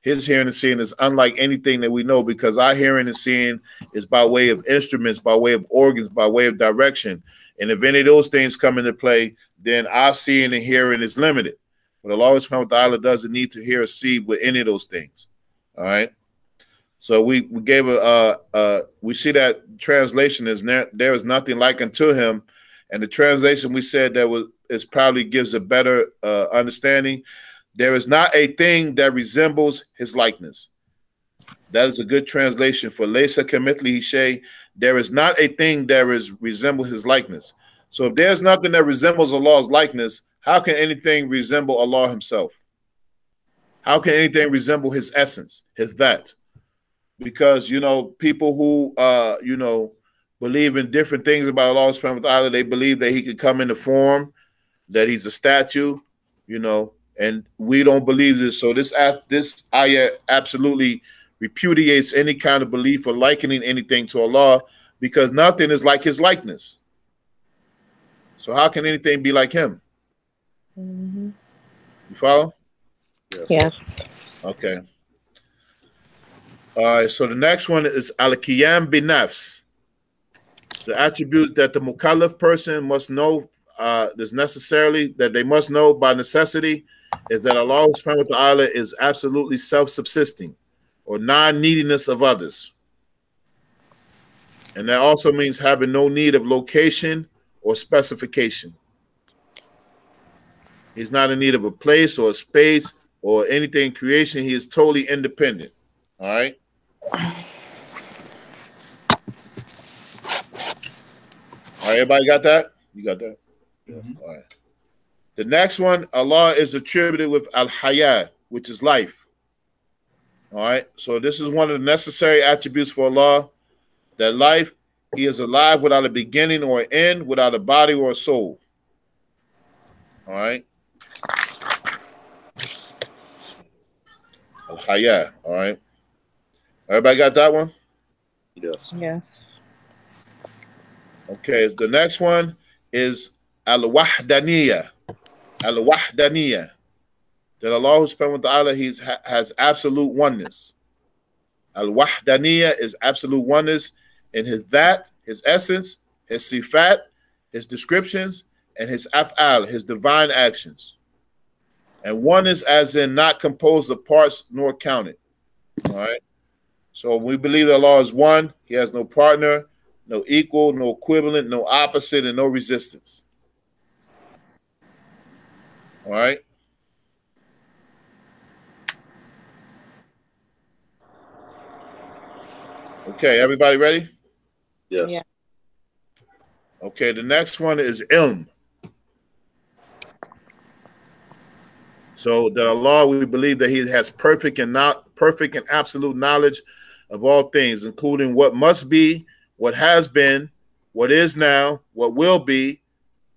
Speaker 1: His hearing and seeing is unlike anything that we know, because our hearing and seeing is by way of instruments, by way of organs, by way of direction. And if any of those things come into play, then our seeing and hearing is limited. But Allah subhanahu wa ta'ala doesn't need to hear or see with any of those things. All right. So we gave we see that translation is there is nothing like unto him. And the translation we said that probably gives a better understanding. There is not a thing that resembles his likeness. That is a good translation for Laysa kamithlihi shay. There is not a thing that resembles his likeness. So if there's nothing that resembles Allah's likeness, how can anything resemble Allah himself? How can anything resemble his essence, his that? Because, people who, believe in different things about Allah subhanahu wa ta'ala. They believe that he could come in the form, that he's a statue, you know, and we don't believe this. So this ayah absolutely repudiates any kind of belief or likening anything to Allah, because nothing is like his likeness. So how can anything be like him?
Speaker 3: Mm-hmm.
Speaker 1: You follow?
Speaker 3: Yes.
Speaker 1: Okay. All right. So the next one is al-Qiyam bi-nafs. The attribute that the mukallaf person must know, is necessarily that they must know by necessity, is that Allah subhanahu wa ta'ala is absolutely self-subsisting, or non-neediness of others. And that also means having no need of location or specification. He's not in need of a place or a space or anything in creation. He is totally independent. All right. All right, everybody got that? You got that?
Speaker 4: Mhm.
Speaker 1: All right. The next one, Allah is attributed with al-Hayah, which is life. All right. So this is one of the necessary attributes for Allah, that life, he is alive without a beginning or an end, without a body or a soul. All right. Al-Hayah. All right. Everybody got that one?
Speaker 2: Yes.
Speaker 3: Yes.
Speaker 1: Okay. The next one is al-Wahdaniyah. Al-Wahdaniyah. That Allah subhanahu wa ta'ala has absolute oneness. Al-Wahdaniyah is absolute oneness in his that, his essence, his sifat, his descriptions, and his af'al, his divine actions. And oneness as in not composed of parts nor counted. All right. So we believe that Allah is one. He has no partner, no equal, no equivalent, no opposite, and no resistance. All right. Okay, everybody ready?
Speaker 2: Yes.
Speaker 3: Yeah.
Speaker 1: Okay, the next one is ilm. So that Allah, we believe that he has perfect and absolute knowledge of all things, including what must be, what has been, what is now, what will be,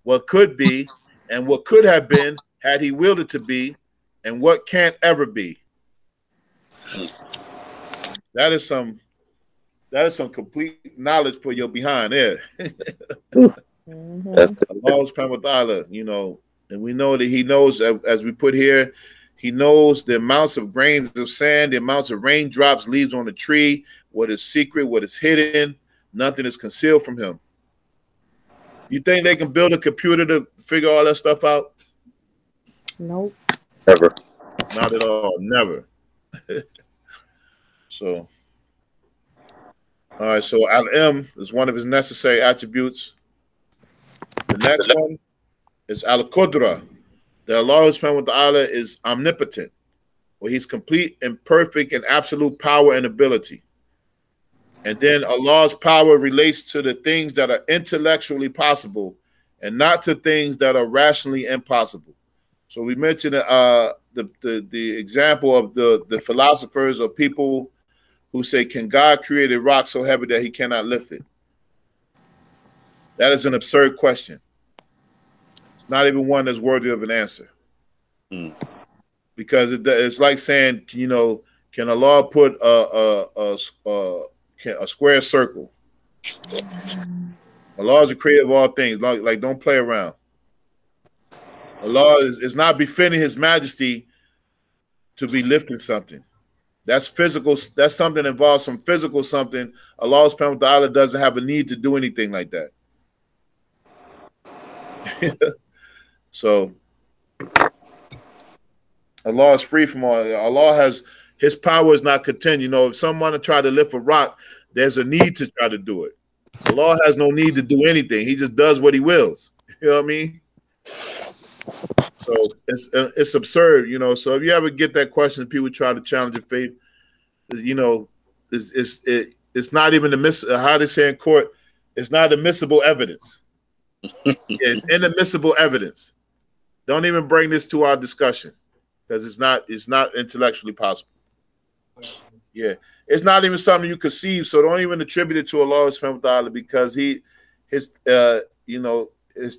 Speaker 1: what could be, and what could have been had he willed it to be, and what can't ever be. That is some complete knowledge for your behind there.
Speaker 3: Mm-hmm.
Speaker 2: That's
Speaker 1: Allah subhanahu wa ta'ala, you know, and we know that he knows, as we put here, he knows the amounts of grains of sand, the amounts of raindrops, leaves on the tree, what is secret, what is hidden. Nothing is concealed from him. You think they can build a computer to figure all that stuff out?
Speaker 3: Nope.
Speaker 2: never.
Speaker 1: Not at all. Never. So, all right. So al-ilm is one of his necessary attributes. The next one is al-Qudra. That Allah subhanahu wa ta'ala is omnipotent, where he's complete and perfect and absolute power and ability. And then Allah's power relates to the things that are intellectually possible and not to things that are rationally impossible. So we mentioned the example of the philosophers or people who say, can God create a rock so heavy that he cannot lift it? That is an absurd question. It's not even one that's worthy of an answer. Because it's like saying, you know, can Allah put a square circle? Allah is the creator of all things. Like don't play around. Allah is not befitting his majesty to be lifting something. That's physical. That's something that involves some physical something. Allah subhanahu wa ta'ala doesn't have a need to do anything like that. So Allah is free from all. Allah has, his power is not content. You know, if someone try to lift a rock, there's a need to try to do it. Allah has no need to do anything. He just does what he wills. You know what I mean? So it's absurd, you know. So if you ever get that question, people try to challenge your faith, you know, it's not even how they say in court, it's not admissible evidence. It's inadmissible evidence. Don't even bring this to our discussion because it's not intellectually possible. Yeah, it's not even something you conceive. So don't even attribute it to Allah subhanahu wa ta'ala, because his tanzih, his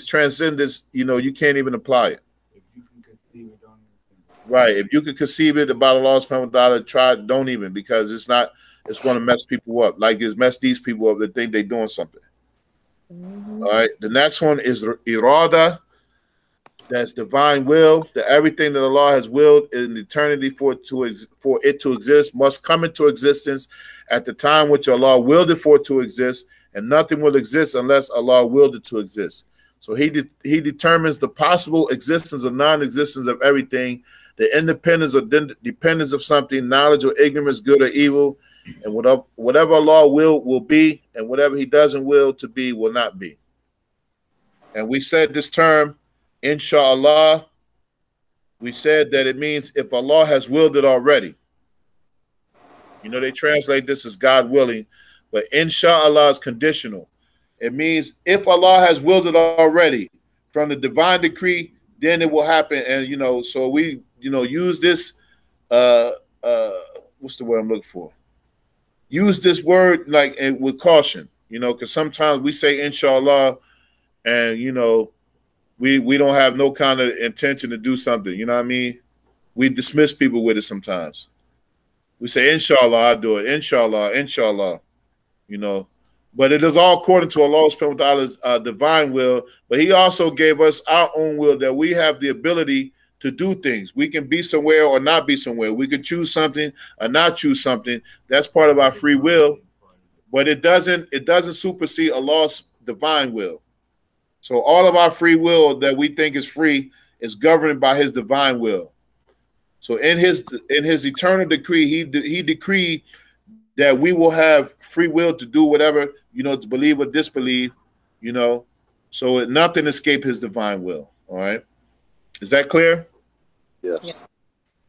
Speaker 1: transcendence, you can't even apply it.
Speaker 4: If you can conceive it, don't even.
Speaker 1: Right. If you could conceive it about Allah subhanahu wa ta'ala, try it, don't even, because it's going to mess people up. Like it's messed these people up that think they're doing something.
Speaker 3: Mm-hmm.
Speaker 1: All right. The next one is irada. That's divine will. That everything that Allah has willed in eternity for it to exist must come into existence at the time which Allah willed it for it to exist, and nothing will exist unless Allah willed it to exist. So he determines the possible existence or non-existence of everything, the independence or dependence of something, knowledge or ignorance, good or evil, and whatever Allah will be, and whatever He doesn't will to be will not be. And we said this term, inshallah, we said that it means if Allah has willed it already. They translate this as God willing, but inshallah is conditional. It means if Allah has willed it already from the divine decree, then it will happen. And so we use this what's the word I'm looking for? Use this word like with caution, because sometimes we say inshallah and we don't have no kind of intention to do something. You know what I mean? We dismiss people with it sometimes. We say, inshallah, I'll do it. Inshallah, inshallah, But it is all according to Allah subhanahu wa ta'ala's divine will. But He also gave us our own will, that we have the ability to do things. We can be somewhere or not be somewhere. We can choose something or not choose something. That's part of our free will. But it doesn't supersede Allah's divine will. So all of our free will that we think is free is governed by His divine will. So in his eternal decree, he decreed that we will have free will to do whatever, to believe or disbelieve, so nothing escape His divine will. All right. Is that clear?
Speaker 2: Yes.
Speaker 3: Yeah.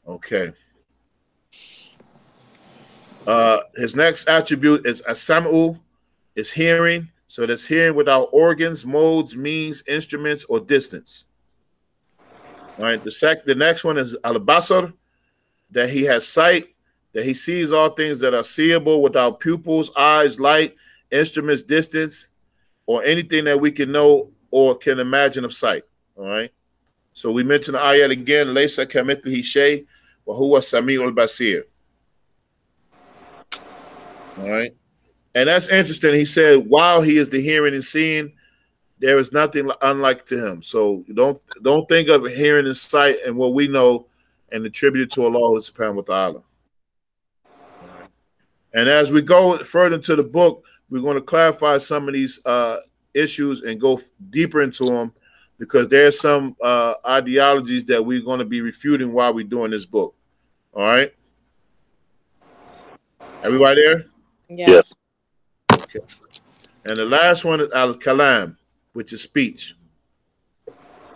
Speaker 1: Okay. His next attribute is as-sam'u, is hearing. So that's hearing without organs, modes, means, instruments, or distance. All right. The next one is al-basar, that He has sight, that He sees all things that are seeable without pupils, eyes, light, instruments, distance, or anything that we can know or can imagine of sight. All right. So we mentioned the ayat again, laysa kamithlihi shay wa huwa sami'ul basir. All right. And that's interesting. He said, while He is the hearing and seeing, there is nothing unlike to Him. So don't think of hearing and sight and what we know and attribute it to Allah subhanahu wa ta'ala. And as we go further into the book, we're going to clarify some of these issues and go deeper into them, because there's some ideologies that we're going to be refuting while we're doing this book. All right? Everybody there?
Speaker 3: Yeah.
Speaker 2: Yes.
Speaker 1: Okay. And the last one is al-Kalam, which is speech.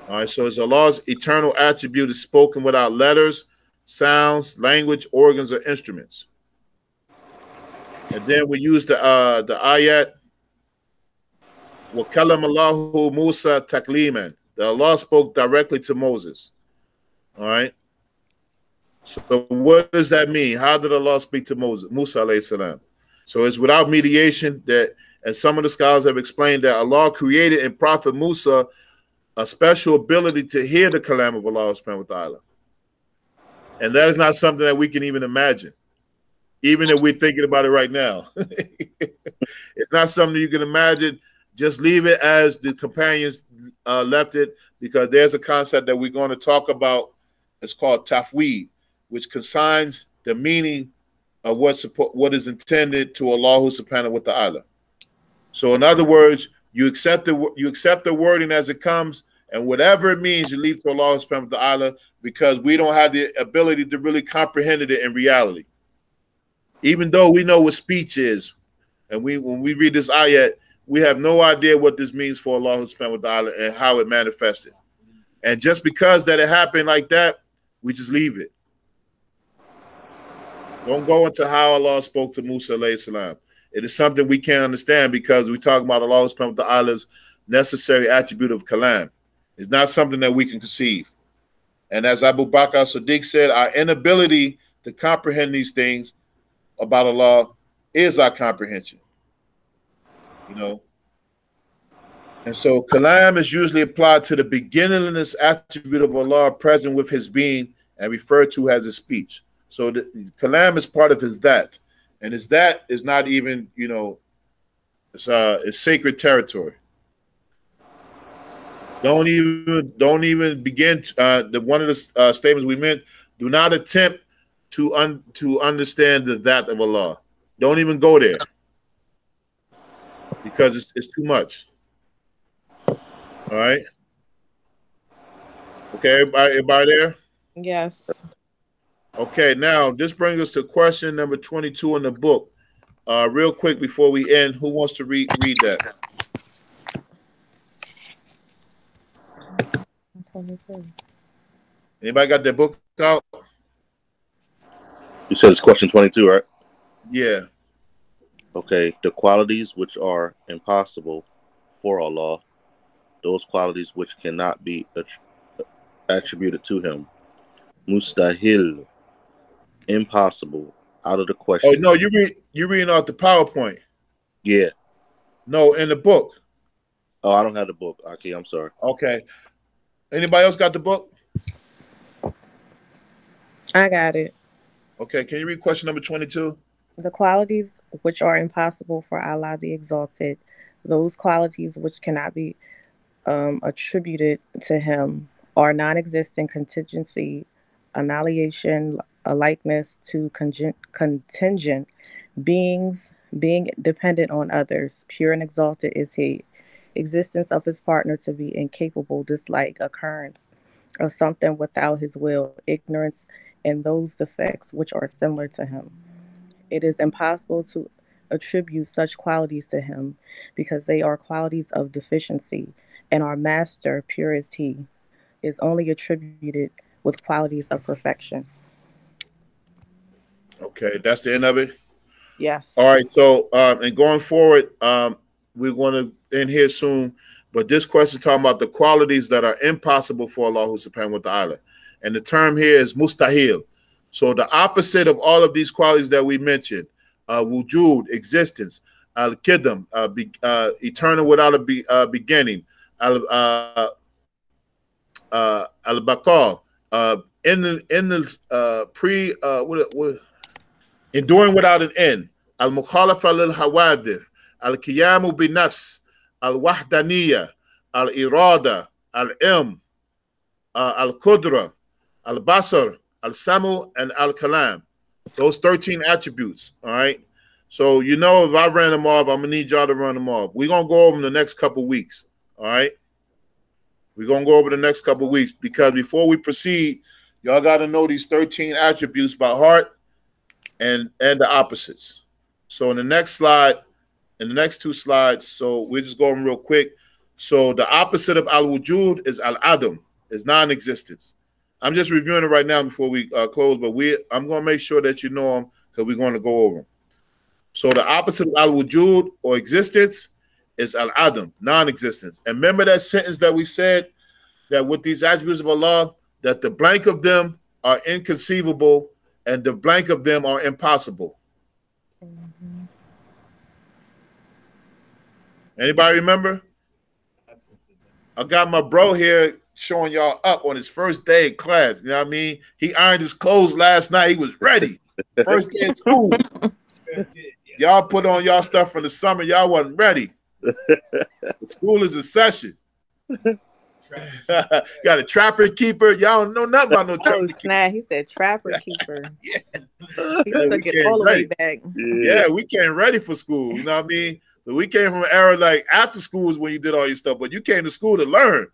Speaker 1: All right, so it's Allah's eternal attribute is spoken without letters, sounds, language, organs, or instruments. And then we use the ayat, وَكَلَّمَ اللَّهُ مُوسَى تَكْلِيمًا, that Allah spoke directly to Moses. All right. So what does that mean? How did Allah speak to Musa alayhi salam? So it's without mediation, that, and some of the scholars have explained that Allah created in Prophet Musa a special ability to hear the kalam of Allah subhanahu wa ta'ala. And that is not something that we can even imagine, even if we're thinking about it right now. It's not something you can imagine. Just leave it as the companions left it, because there's a concept that we're going to talk about. It's called tafweed, which consigns the meaning of what is intended to Allah subhanahu wa ta'ala. So in other words, you accept the wording as it comes, and whatever it means, you leave to Allah subhanahu wa ta'ala, because we don't have the ability to really comprehend it in reality. Even though we know what speech is, and when we read this ayat, we have no idea what this means for Allah subhanahu wa ta'ala and how it manifested. And just because that it happened like that, we just leave it. Don't go into how Allah spoke to Musa alayhi salam. It is something we can't understand, because we talk about Allah subhanahu wa ta'ala's necessary attribute of kalam. It's not something that we can conceive. And as Abu Bakr as-Siddiq said, our inability to comprehend these things about Allah is our comprehension. You know, and so kalam is usually applied to the beginningless attribute of Allah present with his being and referred to as his speech. So the kalam is part of his that, and his that is not even, you know, it's sacred territory. Don't even begin the one of the statements we meant. Do not attempt to understand the that of Allah. Don't even go there, because it's too much. All right. Okay, everybody there?
Speaker 3: Yes.
Speaker 1: Okay, now this brings us to question number 22 in the book. Real quick before we end, who wants to read that?
Speaker 3: 22.
Speaker 1: Anybody got their book out?
Speaker 2: You said it's question 22, right?
Speaker 1: Yeah.
Speaker 2: Okay. The qualities which are impossible for Allah, those qualities which cannot be attributed to him. Mustahil, impossible, out of the question.
Speaker 1: Oh no, you reading off the PowerPoint.
Speaker 2: Yeah.
Speaker 1: No, in the book.
Speaker 2: Oh, I don't have the book. Okay, I'm sorry.
Speaker 1: Okay. Anybody else got the book?
Speaker 3: I got it.
Speaker 1: Okay, can you read question number 22?
Speaker 3: The qualities which are impossible for Allah the Exalted, those qualities which cannot be attributed to him, are non-existent, contingency, annihilation, a likeness to contingent beings, being dependent on others. Pure and exalted is he. Existence of his partner to be incapable, dislike, occurrence of something without his will, ignorance, and those defects which are similar to him. It is impossible to attribute such qualities to him because they are qualities of deficiency, and our master, pure as he, is only attributed with qualities of perfection.
Speaker 1: Okay, that's the end of it.
Speaker 3: Yes.
Speaker 1: All right. So, and going forward, we're going to end here soon. But this question is talking about the qualities that are impossible for Allah subhanahu wa ta'ala. And the term here is mustahil. So the opposite of all of these qualities that we mentioned, wujud, existence, al-kidam, eternal without a beginning, al-baqal, enduring without an end, al-mukhalafa lil-hawadith, al-qiyamu bi-nafs, al-wahdaniyah, al-irada, al-ilm, al-qudra, al-basar, al-samu, and al-kalam. Those 13 attributes, all right? So, you know, if I ran them off, I'm going to need y'all to run them off. We're going to go over them the next couple of weeks, all right? We're going to go over the next couple of weeks because before we proceed, y'all got to know these 13 attributes by heart and the opposites. So in the next slide, in the next two slides, so we're just going real quick. So the opposite of al-wujud is al-adam, is non-existence. I'm just reviewing it right now before we close, but I'm going to make sure that you know them because we're going to go over them. So the opposite of al-wujud or existence is al-adam, non-existence. And remember that sentence that we said that with these attributes of Allah, that the blank of them are inconceivable and the blank of them are impossible.
Speaker 3: Mm-hmm.
Speaker 1: Anybody remember? I got my bro here showing y'all up on his first day of class. You know what I mean? He ironed his clothes last night. He was ready. First day of school. Y'all put on y'all stuff for the summer. Y'all wasn't ready. The school is in session. Got a trapper keeper. Y'all don't know nothing about no trapper keeper.
Speaker 3: He said trapper keeper.
Speaker 1: Yeah.
Speaker 3: He took it all the way back.
Speaker 1: Yeah, we came ready for school. You know what I mean? So we came from an era like after school is when you did all your stuff, but you came to school to learn.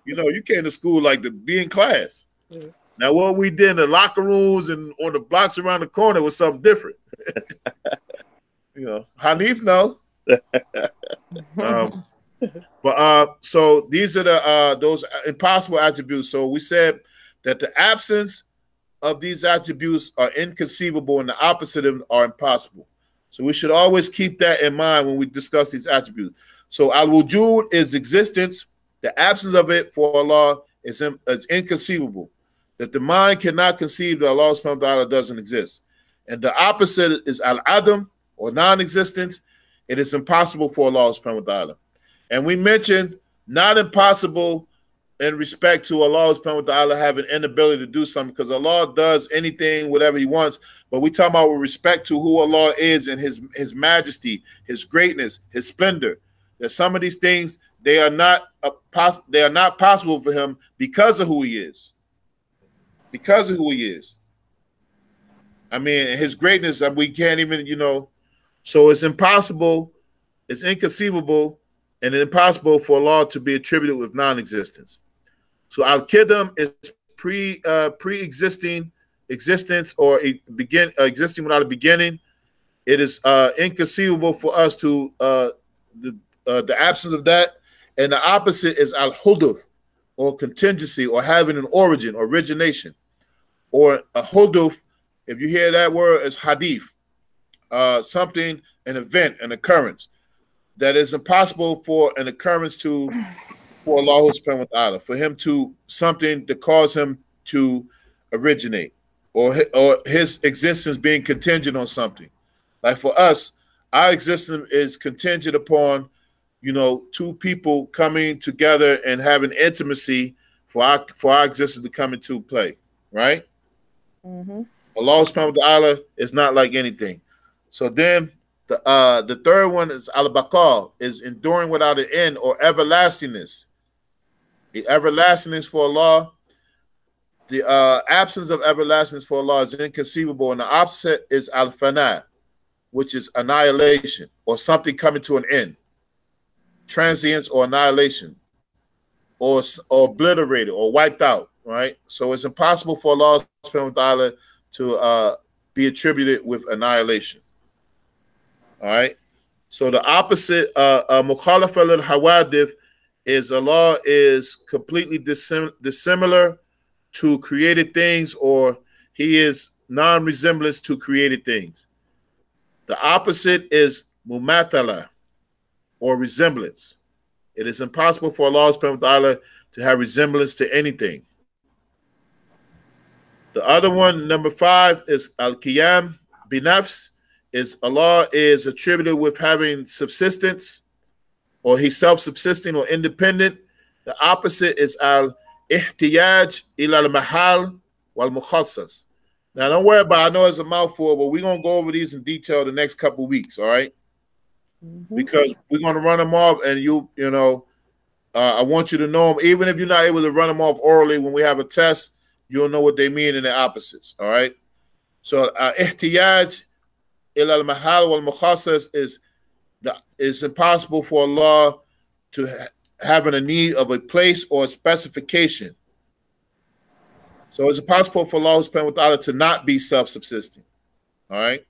Speaker 1: You know, you came to school like to be in class.
Speaker 3: Mm.
Speaker 1: Now, what we did in the locker rooms and on the blocks around the corner was something different. You know, Hanif, no. So these are the those impossible attributes. So we said that the absence of these attributes are inconceivable and the opposite of them are impossible. So we should always keep that in mind when we discuss these attributes. So al-wujud is existence. The absence of it for Allah is inconceivable. that the mind cannot conceive that Allah subhanahu wa ta'ala doesn't exist. And the opposite is al-Adam, or non-existence. It is impossible for Allah subhanahu wa ta'ala. And we mentioned not impossible in respect to Allah subhanahu wa ta'ala having inability to do something, because Allah does anything, whatever he wants. But we talk about with respect to who Allah is and his majesty, his greatness, his splendor. That some of these things, they are not possible for him because of who he is. Because of who he is. I mean, his greatness, we can't even, so it's impossible, it's inconceivable, and impossible for Allah to be attributed with non-existence. So al-Qidam is pre-existing existence, or existing without a beginning. It is inconceivable for us to the absence of that. And the opposite is al-Huduth, or contingency, or having an origin, origination. Or a Huduth, if you hear that word, is hadith, something, an event, an occurrence. That is impossible for an occurrence for Allah subhanahu wa ta'ala, for him to something to cause him to originate, or his existence being contingent on something. Like for us, our existence is contingent upon, two people coming together and having intimacy for our existence to come into play, right?
Speaker 3: Mm-hmm.
Speaker 1: Allah subhanahu wa ta'ala is not like anything. So then the third one is al-Baqa, is enduring without an end, or everlastingness. The everlastingness for Allah, the absence of everlastingness for Allah is inconceivable, and the opposite is al-Fana, which is annihilation, or something coming to an end. Transience or annihilation, or obliterated, or wiped out, right? So it's impossible for Allah subhanahu wa ta'ala to be attributed with annihilation. All right. So the opposite, Mukhalafa al-Hawadith, is Allah is completely dissimilar to created things, or he is non-resemblance to created things. The opposite is Mumathala, or resemblance. It is impossible for Allah subhanahu wa ta'ala to have resemblance to anything. The other one, number 5, is al-Qiyam binafs, is Allah is attributed with having subsistence, or he's self-subsisting or independent. The opposite is al-Ihtiyaj ila al-Mahal wal-Mukhassas. Now, don't worry about it. I know it's a mouthful, but we're going to go over these in detail the next couple of weeks, all right? Mm-hmm. Because we're going to run them off, and I want you to know them. Even if you're not able to run them off orally when we have a test, you'll know what they mean in the opposites, all right? So, ihtiyaj ila al-mahal wal-mukhassas is impossible for Allah to having a need of a place or a specification. So it's impossible for Allah subhanahu wa ta'ala to not be self-subsisting, all right?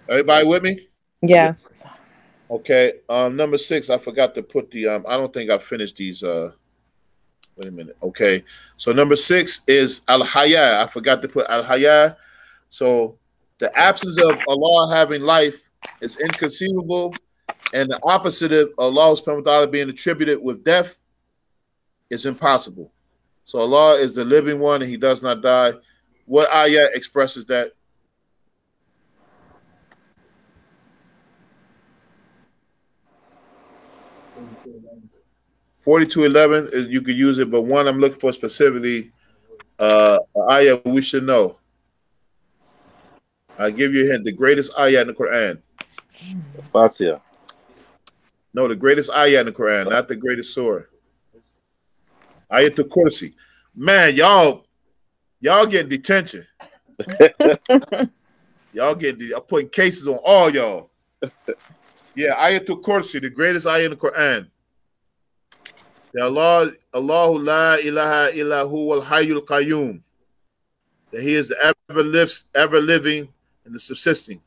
Speaker 1: Everybody with me?
Speaker 3: Yes.
Speaker 1: Okay. Number 6, I forgot to put the I don't think I finished these. Wait a minute. Okay. So number 6 is al-Haya. I forgot to put al-Haya. So the absence of Allah having life is inconceivable, and the opposite of Allah subhanahu wa ta'ala being attributed with death is impossible. So Allah is the living one, and he does not die. What ayah expresses that? 42:11 is, you could use it, but one I'm looking for specifically, ayah we should know. I'll give you a hint. The greatest ayah in the Quran.
Speaker 2: Fatiha.
Speaker 1: No, the greatest ayah in the Quran, not the greatest surah. Ayatul Kursi. Man, y'all getting detention. I'm putting cases on all y'all. Yeah, Ayatul Kursi, the greatest ayah in the Quran. Allahu la ilaha illa huwa al-hayyul qayyum. That he is the ever living and the subsisting.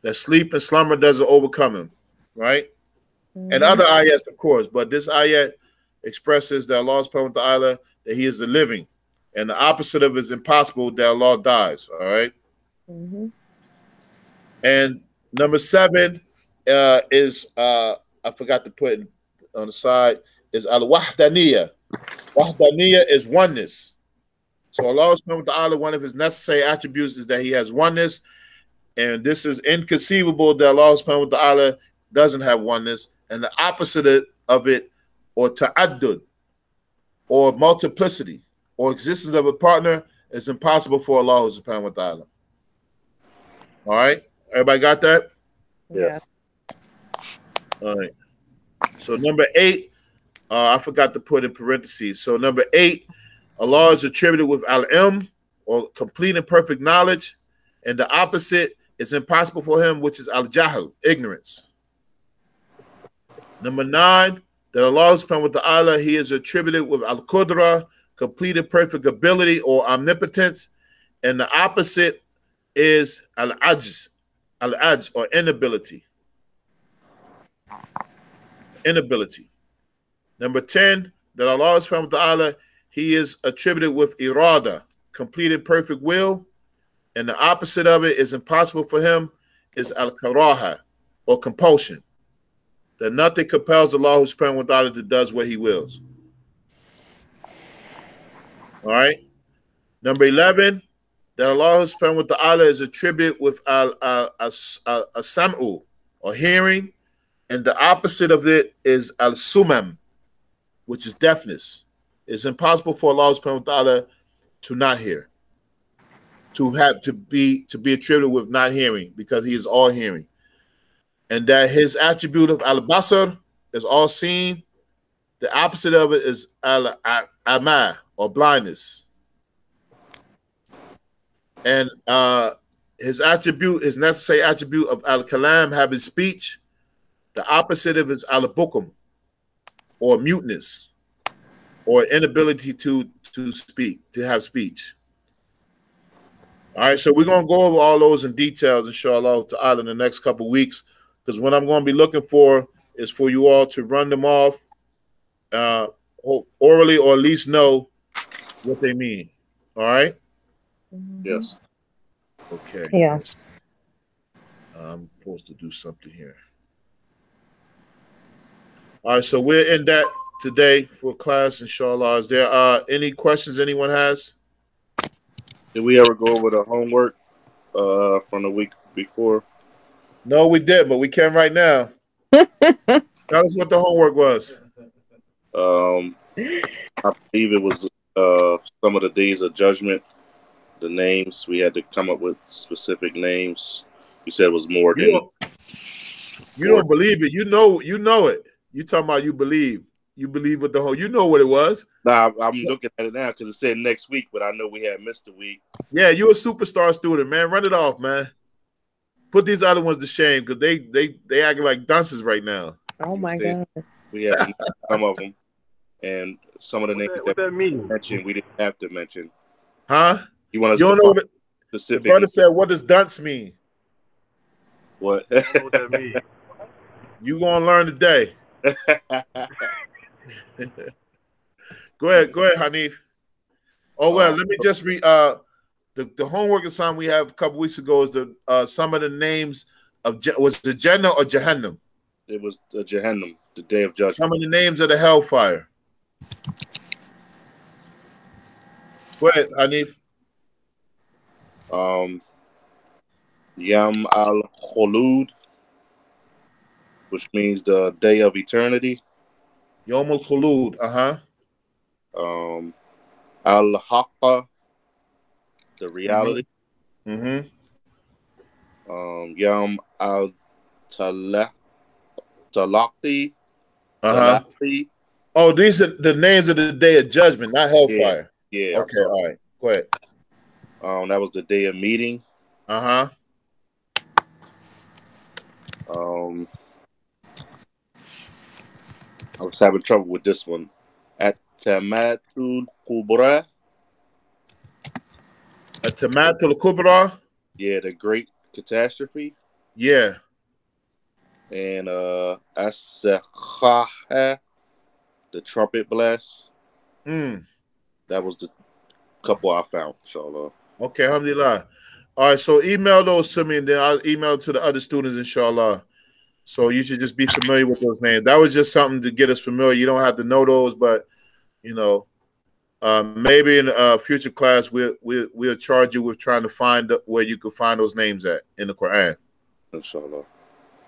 Speaker 1: That sleep and slumber doesn't overcome him. Right? Mm-hmm. And other ayats, of course, but this ayat expresses that Allah subhanahu wa ta'ala, that he is the living. And the opposite of it is impossible, that Allah dies. All right. Mm-hmm. And number 7 is I forgot to put it on the side, is al-Wahdaniyah, Wahdaniyah is oneness. So Allah subhanahu wa ta'ala, one of his necessary attributes is that he has oneness. And this is inconceivable that Allah subhanahu wa ta'ala doesn't have oneness. And the opposite of it, or ta'addud, or multiplicity, or existence of a partner, is impossible for Allah subhanahu wa ta'ala. All right? Everybody got that?
Speaker 3: Yeah.
Speaker 1: All right. So number 8, I forgot to put in parentheses. So number 8, Allah is attributed with al-ilm, or complete and perfect knowledge. And the opposite is impossible for him, which is al-jahl, ignorance. Number 9, that Allah subhanahu wa ta'ala, he is attributed with al-qudra, complete and perfect ability or omnipotence. And the opposite is al-ajz, or inability. Inability. Number 10, that Allah subhanahu wa ta'ala, he is attributed with irada, complete and perfect will. And the opposite of it is impossible for him, is al-karaha, or compulsion. That nothing compels Allah subhanahu wa ta'ala to does what he wills. All right. Number 11, that Allah subhanahu wa ta'ala is attributed with al-sam'u, or hearing. And the opposite of it is al-sumam, which is deafness. It's impossible for Allah subhanahu wa ta'ala to not hear, to be attributed with not hearing, because he is all hearing. And that his attribute of al-basar is all seen. The opposite of it is al-ama, or blindness. And his attribute, his necessary attribute of al-kalam, having speech. The opposite of it is al-bukum, or muteness, or inability to speak, to have speech. All right, so we're going to go over all those in details, inshallah ta'ala, in the next couple of weeks, because what I'm going to be looking for is for you all to run them off orally, or at least know what they mean. All right?
Speaker 2: Yes.
Speaker 1: Okay.
Speaker 3: Yes.
Speaker 1: I'm supposed to do something here. All right, so we're in that today for class, inshallah. Is there any questions anyone has?
Speaker 2: Did we ever go over the homework from the week before?
Speaker 1: No, we did, but we can right now. Tell us what the homework was.
Speaker 2: I believe it was some of the days of judgment, the names. We had to come up with specific names. You said it was more than...
Speaker 1: You don't believe it. You know it. You talking about you believe. You believe with the whole, you know what it was.
Speaker 2: Nah, I'm looking at it now because it said next week, but I know we had missed a week.
Speaker 1: Yeah, you're a superstar student, man. Run it off, man. Put these other ones to shame, because they acting like dunces right now.
Speaker 3: Oh my God.
Speaker 2: We had some of them, and some of the names that mean? Mentioned we didn't have to mention.
Speaker 1: Huh?
Speaker 2: You want us
Speaker 1: you
Speaker 2: to
Speaker 1: don't know what
Speaker 2: specific?
Speaker 1: The brother said, "What does dunce mean?"
Speaker 2: What?
Speaker 6: I don't know what that means.
Speaker 1: You gonna learn today. Go ahead, Hanif. Oh well, let me just read. The homework assignment we have a couple weeks ago is the some of the names of was it Jannah or Jahannam?
Speaker 2: It was the Jahannam, the day of judgment.
Speaker 1: Some of the names of the hellfire. Go ahead, Hanif.
Speaker 2: Yam al-Khulud, which means the day of eternity.
Speaker 1: Yom al-Khulud,
Speaker 2: Al-Haqqa, the reality.
Speaker 1: Mm-hmm.
Speaker 2: Yam al-Talaqi.
Speaker 1: Oh, these are the names of the day of judgment, not hellfire.
Speaker 2: Yeah.
Speaker 1: Okay, all right. Go ahead.
Speaker 2: That was the day of meeting.
Speaker 1: I
Speaker 2: was having trouble with this one. At-Tamatul Kubra.
Speaker 1: At-Tamatul Kubra.
Speaker 2: Yeah, the great catastrophe.
Speaker 1: Yeah.
Speaker 2: And As-Sakhaha, the trumpet blast. That was the couple I found, inshallah.
Speaker 1: Okay, alhamdulillah. All right, so email those to me, and then I'll email to the other students, inshallah. So you should just be familiar with those names. That was just something to get us familiar. You don't have to know those, but You know, maybe in a future class we'll charge you with trying to find where you can find those names at in the Quran.
Speaker 2: Inshallah.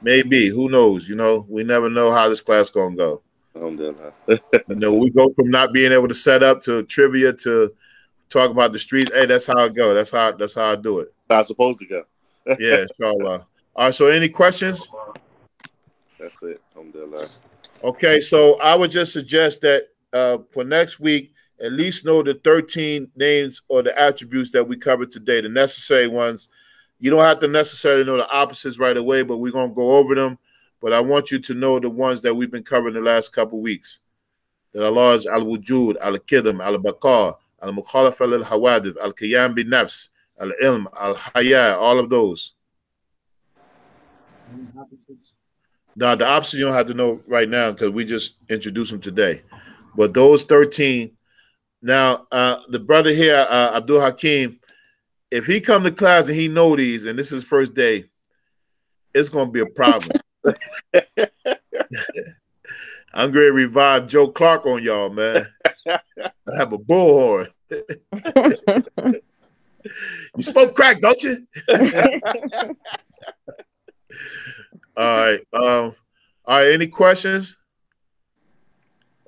Speaker 1: Maybe, who knows? You know, we never know how this class gonna go.
Speaker 2: Alhamdulillah.
Speaker 1: You know, we go from not being able to set up to trivia to talk about the streets. Hey, that's how it go. That's how I do it.
Speaker 2: Not supposed to go.
Speaker 1: Yeah, inshallah. All right. So, any questions?
Speaker 2: That's it. Alhamdulillah.
Speaker 1: Okay. So, I would just suggest that for next week, at least know the 13 names or the attributes that we covered today, the necessary ones. You don't have to necessarily know the opposites right away, but we're gonna go over them. But I want you to know the ones that we've been covering the last couple of weeks. That Allah is al-Wujud, al-Qidam, al-Baqa, al-Mukhalafa al-Hawadith, al-Qiyam bin-Nafs, al-Ilm, al-Haya, all of those. Now, the opposite you don't have to know right now because we just introduced them today. But those 13. Now, the brother here, Abdul Hakim, if he come to class and he know these, and this is his first day, it's going to be a problem. I'm going to revive Joe Clark on y'all, man. I have a bullhorn. You smoke crack, don't you? All right. All right. Any questions?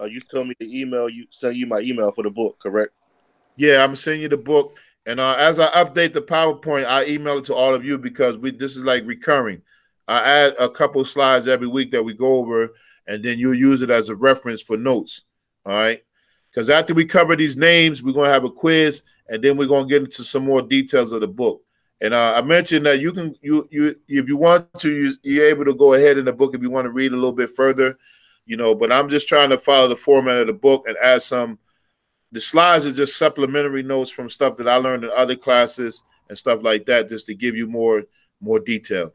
Speaker 2: You told me to send you my email for the book, correct?
Speaker 1: Yeah, I'm sending you the book. And as I update the PowerPoint, I email it to all of you because this is like recurring. I add a couple slides every week that we go over, and then you'll use it as a reference for notes. All right. Because after we cover these names, we're going to have a quiz, and then we're going to get into some more details of the book. And I mentioned that you if you want to, you're able to go ahead in the book if you want to read a little bit further, you know, but I'm just trying to follow the format of the book and add some. The slides are just supplementary notes from stuff that I learned in other classes and stuff like that, just to give you more detail.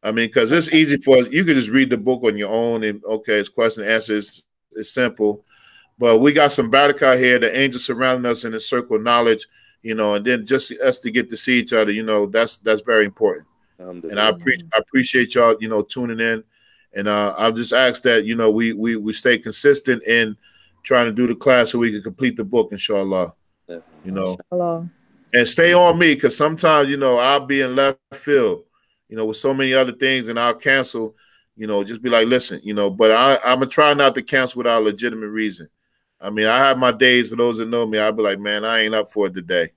Speaker 1: I mean, because it's easy for us. You can just read the book on your own and, okay, it's question and answer. It's simple. But we got some barakah here, the angels surrounding us in a circle of knowledge, you know, and then just us to get to see each other, you know, that's very important. And I appreciate y'all, you know, tuning in. And I'll just ask that, you know, we stay consistent in trying to do the class so we can complete the book, inshallah. You know,
Speaker 3: Inshallah.
Speaker 1: And stay on me because sometimes, you know, I'll be in left field, you know, with so many other things, and I'll cancel, you know, just be like, listen, you know, but I'm going to try not to cancel without a legitimate reason. I mean, I have my days, for those that know me, I'll be like, man, I ain't up for it today.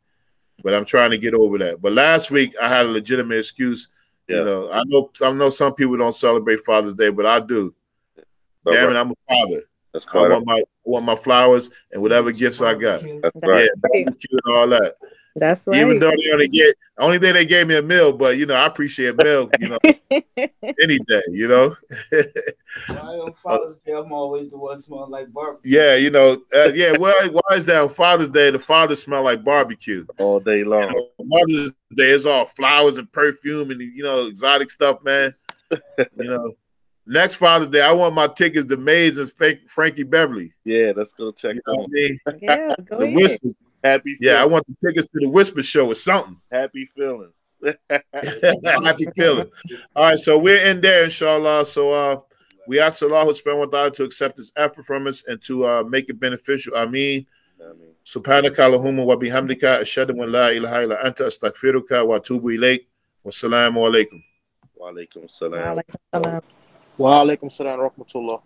Speaker 1: But I'm trying to get over that. But last week, I had a legitimate excuse. Yeah. You know, I know some people don't celebrate Father's Day, but I do. Damn it, I'm a father.
Speaker 2: That's
Speaker 1: I want my flowers and whatever gifts I got.
Speaker 2: That's right.
Speaker 1: Yeah, barbecue and all that.
Speaker 3: That's right.
Speaker 1: Even though the only thing they gave me a meal, but you know, I appreciate meal, you know, any day, you know.
Speaker 4: On Father's Day, I'm always the one smelling like barbecue.
Speaker 1: Yeah, you know, why is that on Father's Day the fathers smell like barbecue
Speaker 2: all day long?
Speaker 1: You know, Mother's Day is all flowers and perfume and, you know, exotic stuff, man. You know. Next Father's Day, I want my tickets to Maze and Frankie Beverly.
Speaker 2: Yeah, let's go check
Speaker 1: you know
Speaker 2: them.
Speaker 3: I mean? Yeah, go
Speaker 1: the
Speaker 3: ahead.
Speaker 1: Whispers.
Speaker 2: Happy feelings.
Speaker 1: Yeah, I want the tickets to the Whisper Show or something.
Speaker 2: Happy feelings.
Speaker 1: Happy feeling. All right, so we're in there, inshallah. So we ask Allah subhanahu wa ta'ala to accept this effort from us and to make it beneficial. Ameen. Subhanaka Allahumma wa bihamdika ashhadu an la ilaha illa anta astaghfiruka wa atubu ilayk. Wassalamu alaikum.
Speaker 2: Wa alaikum salam.
Speaker 5: Wa alaikum salam wa rahmatullah.